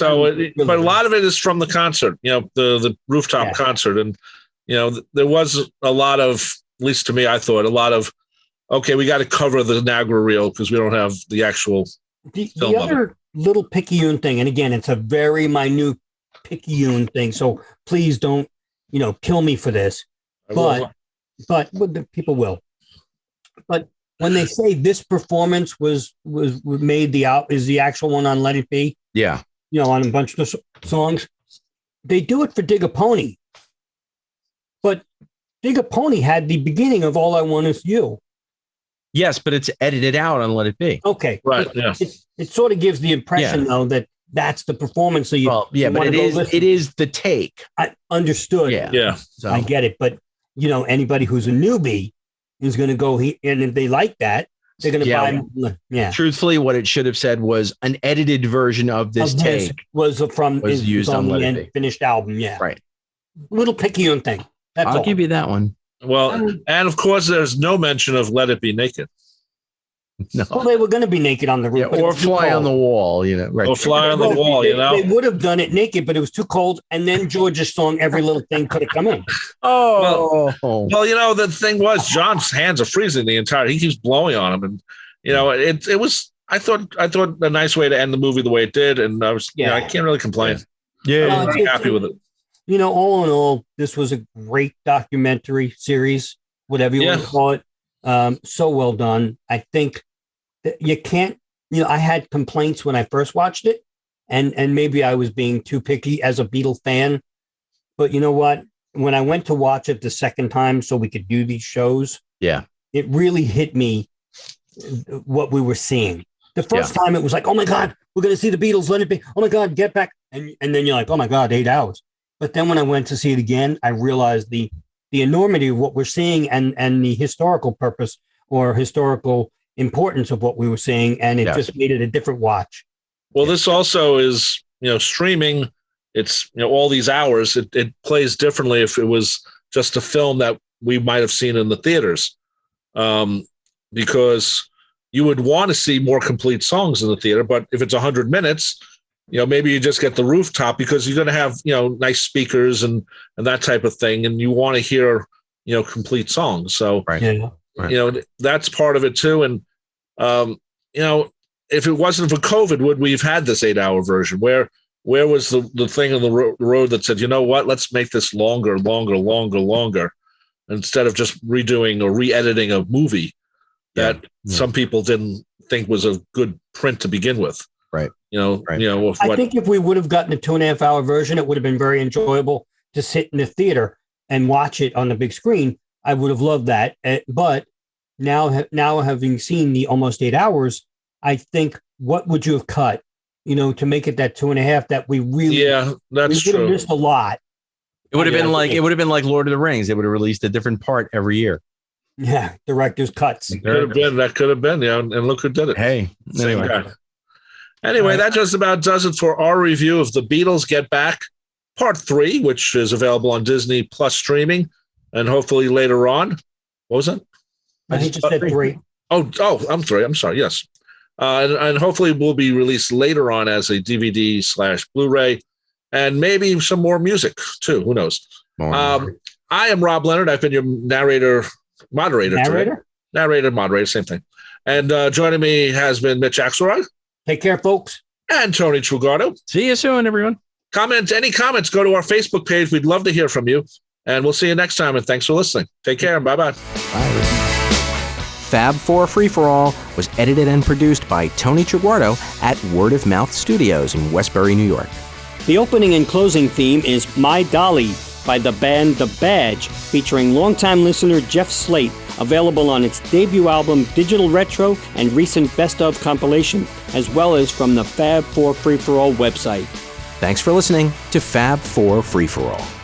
But a lot of it is from the concert, the rooftop concert. And, there was a lot of, at least to me, I thought a lot of, okay, we got to cover the Niagara reel because we don't have the actual film. The other little picayune thing, and again, it's a very minute picayune thing, so please don't, kill me for this. But the people will. But when they say this performance was made is the actual one on "Let It Be," on a bunch of songs, they do it for "Dig a Pony." But "Dig a Pony" had the beginning of "All I Want Is You." Yes, but it's edited out on "Let It Be." Okay. Right. It sort of gives the impression, though, that that's the performance. So but it is the take. I understood. Yeah. So. I get it. But, anybody who's a newbie is going to go and if they like that, They're going to buy. Yeah. Truthfully, what it should have said was an edited version of this take was used on the Let It Be. finished album. Yeah. Right. Little picky on thing. I'll give you that one. Well, and of course, there's no mention of Let It Be Naked. No. Well, they were going to be naked on the roof. Or fly on the wall, Right. Or fly on the wall, They would have done it naked, but it was too cold. And then George's song, Every Little Thing, could have come in. Oh. Well, the thing was, John's hands are freezing the entire. He keeps blowing on him, and it was. I thought a nice way to end the movie the way it did, and I was. I can't really complain. Yeah, I'm very happy with it. All in all, this was a great documentary series, whatever you want to call it. So well done. I think that you can't, I had complaints when I first watched it, and maybe I was being too picky as a Beatle fan. But you know what? When I went to watch it the second time so we could do these shows, it really hit me what we were seeing. The first time it was like, oh my God, we're going to see the Beatles, Let It Be. Oh my God, get back. And then you're like, oh my God, 8 hours. But then when I went to see it again, I realized the enormity of what we're seeing and the historical purpose or historical importance of what we were seeing. And it just made it a different watch. Well, this also is, streaming. It's, all these hours. It plays differently if it was just a film that we might have seen in the theaters. Because you would want to see more complete songs in the theater. But if it's 100 minutes, maybe you just get the rooftop because you're going to have, nice speakers and that type of thing. And you want to hear, complete songs. So, that's part of it too. And, if it wasn't for COVID, would we have had this 8-hour version? Where was the thing on the road that said, you know what, let's make this longer, instead of just redoing or re-editing a movie that some people didn't think was a good print to begin with. Right. I think if we would have gotten a 2.5-hour version, it would have been very enjoyable to sit in the theater and watch it on the big screen. I would have loved that. But now having seen the almost 8 hours, I think, what would you have cut, to make it that 2.5 that we really, that's we would true. have missed a lot. It would have been like Lord of the Rings. They would have released a different part every year. Yeah. Director's cuts. That could have been. And look who did it. Hey, Anyway, that just about does it for our review of The Beatles Get Back, Part 3, which is available on Disney Plus streaming, and hopefully later on. What was it? I just said 3. Oh, I'm sorry. Yes. And hopefully will be released later on as a DVD/Blu-ray, and maybe some more music too. Who knows? I am Rob Leonard. I've been your moderator today. Same thing. And joining me has been Mitch Axelrod. Take care, folks. And Tony Trugardo. See you soon, everyone. Any comments, go to our Facebook page. We'd love to hear from you. And we'll see you next time. And thanks for listening. Take care. Bye-bye. Bye. Fab 4 Free For All was edited and produced by Tony Trugardo at Word of Mouth Studios in Westbury, New York. The opening and closing theme is My Dolly by the band The Badge, featuring longtime listener Jeff Slate, available on its debut album Digital Retro and recent Best Of compilation, as well as from the Fab 4 Free For All website. Thanks for listening to Fab 4 Free For All.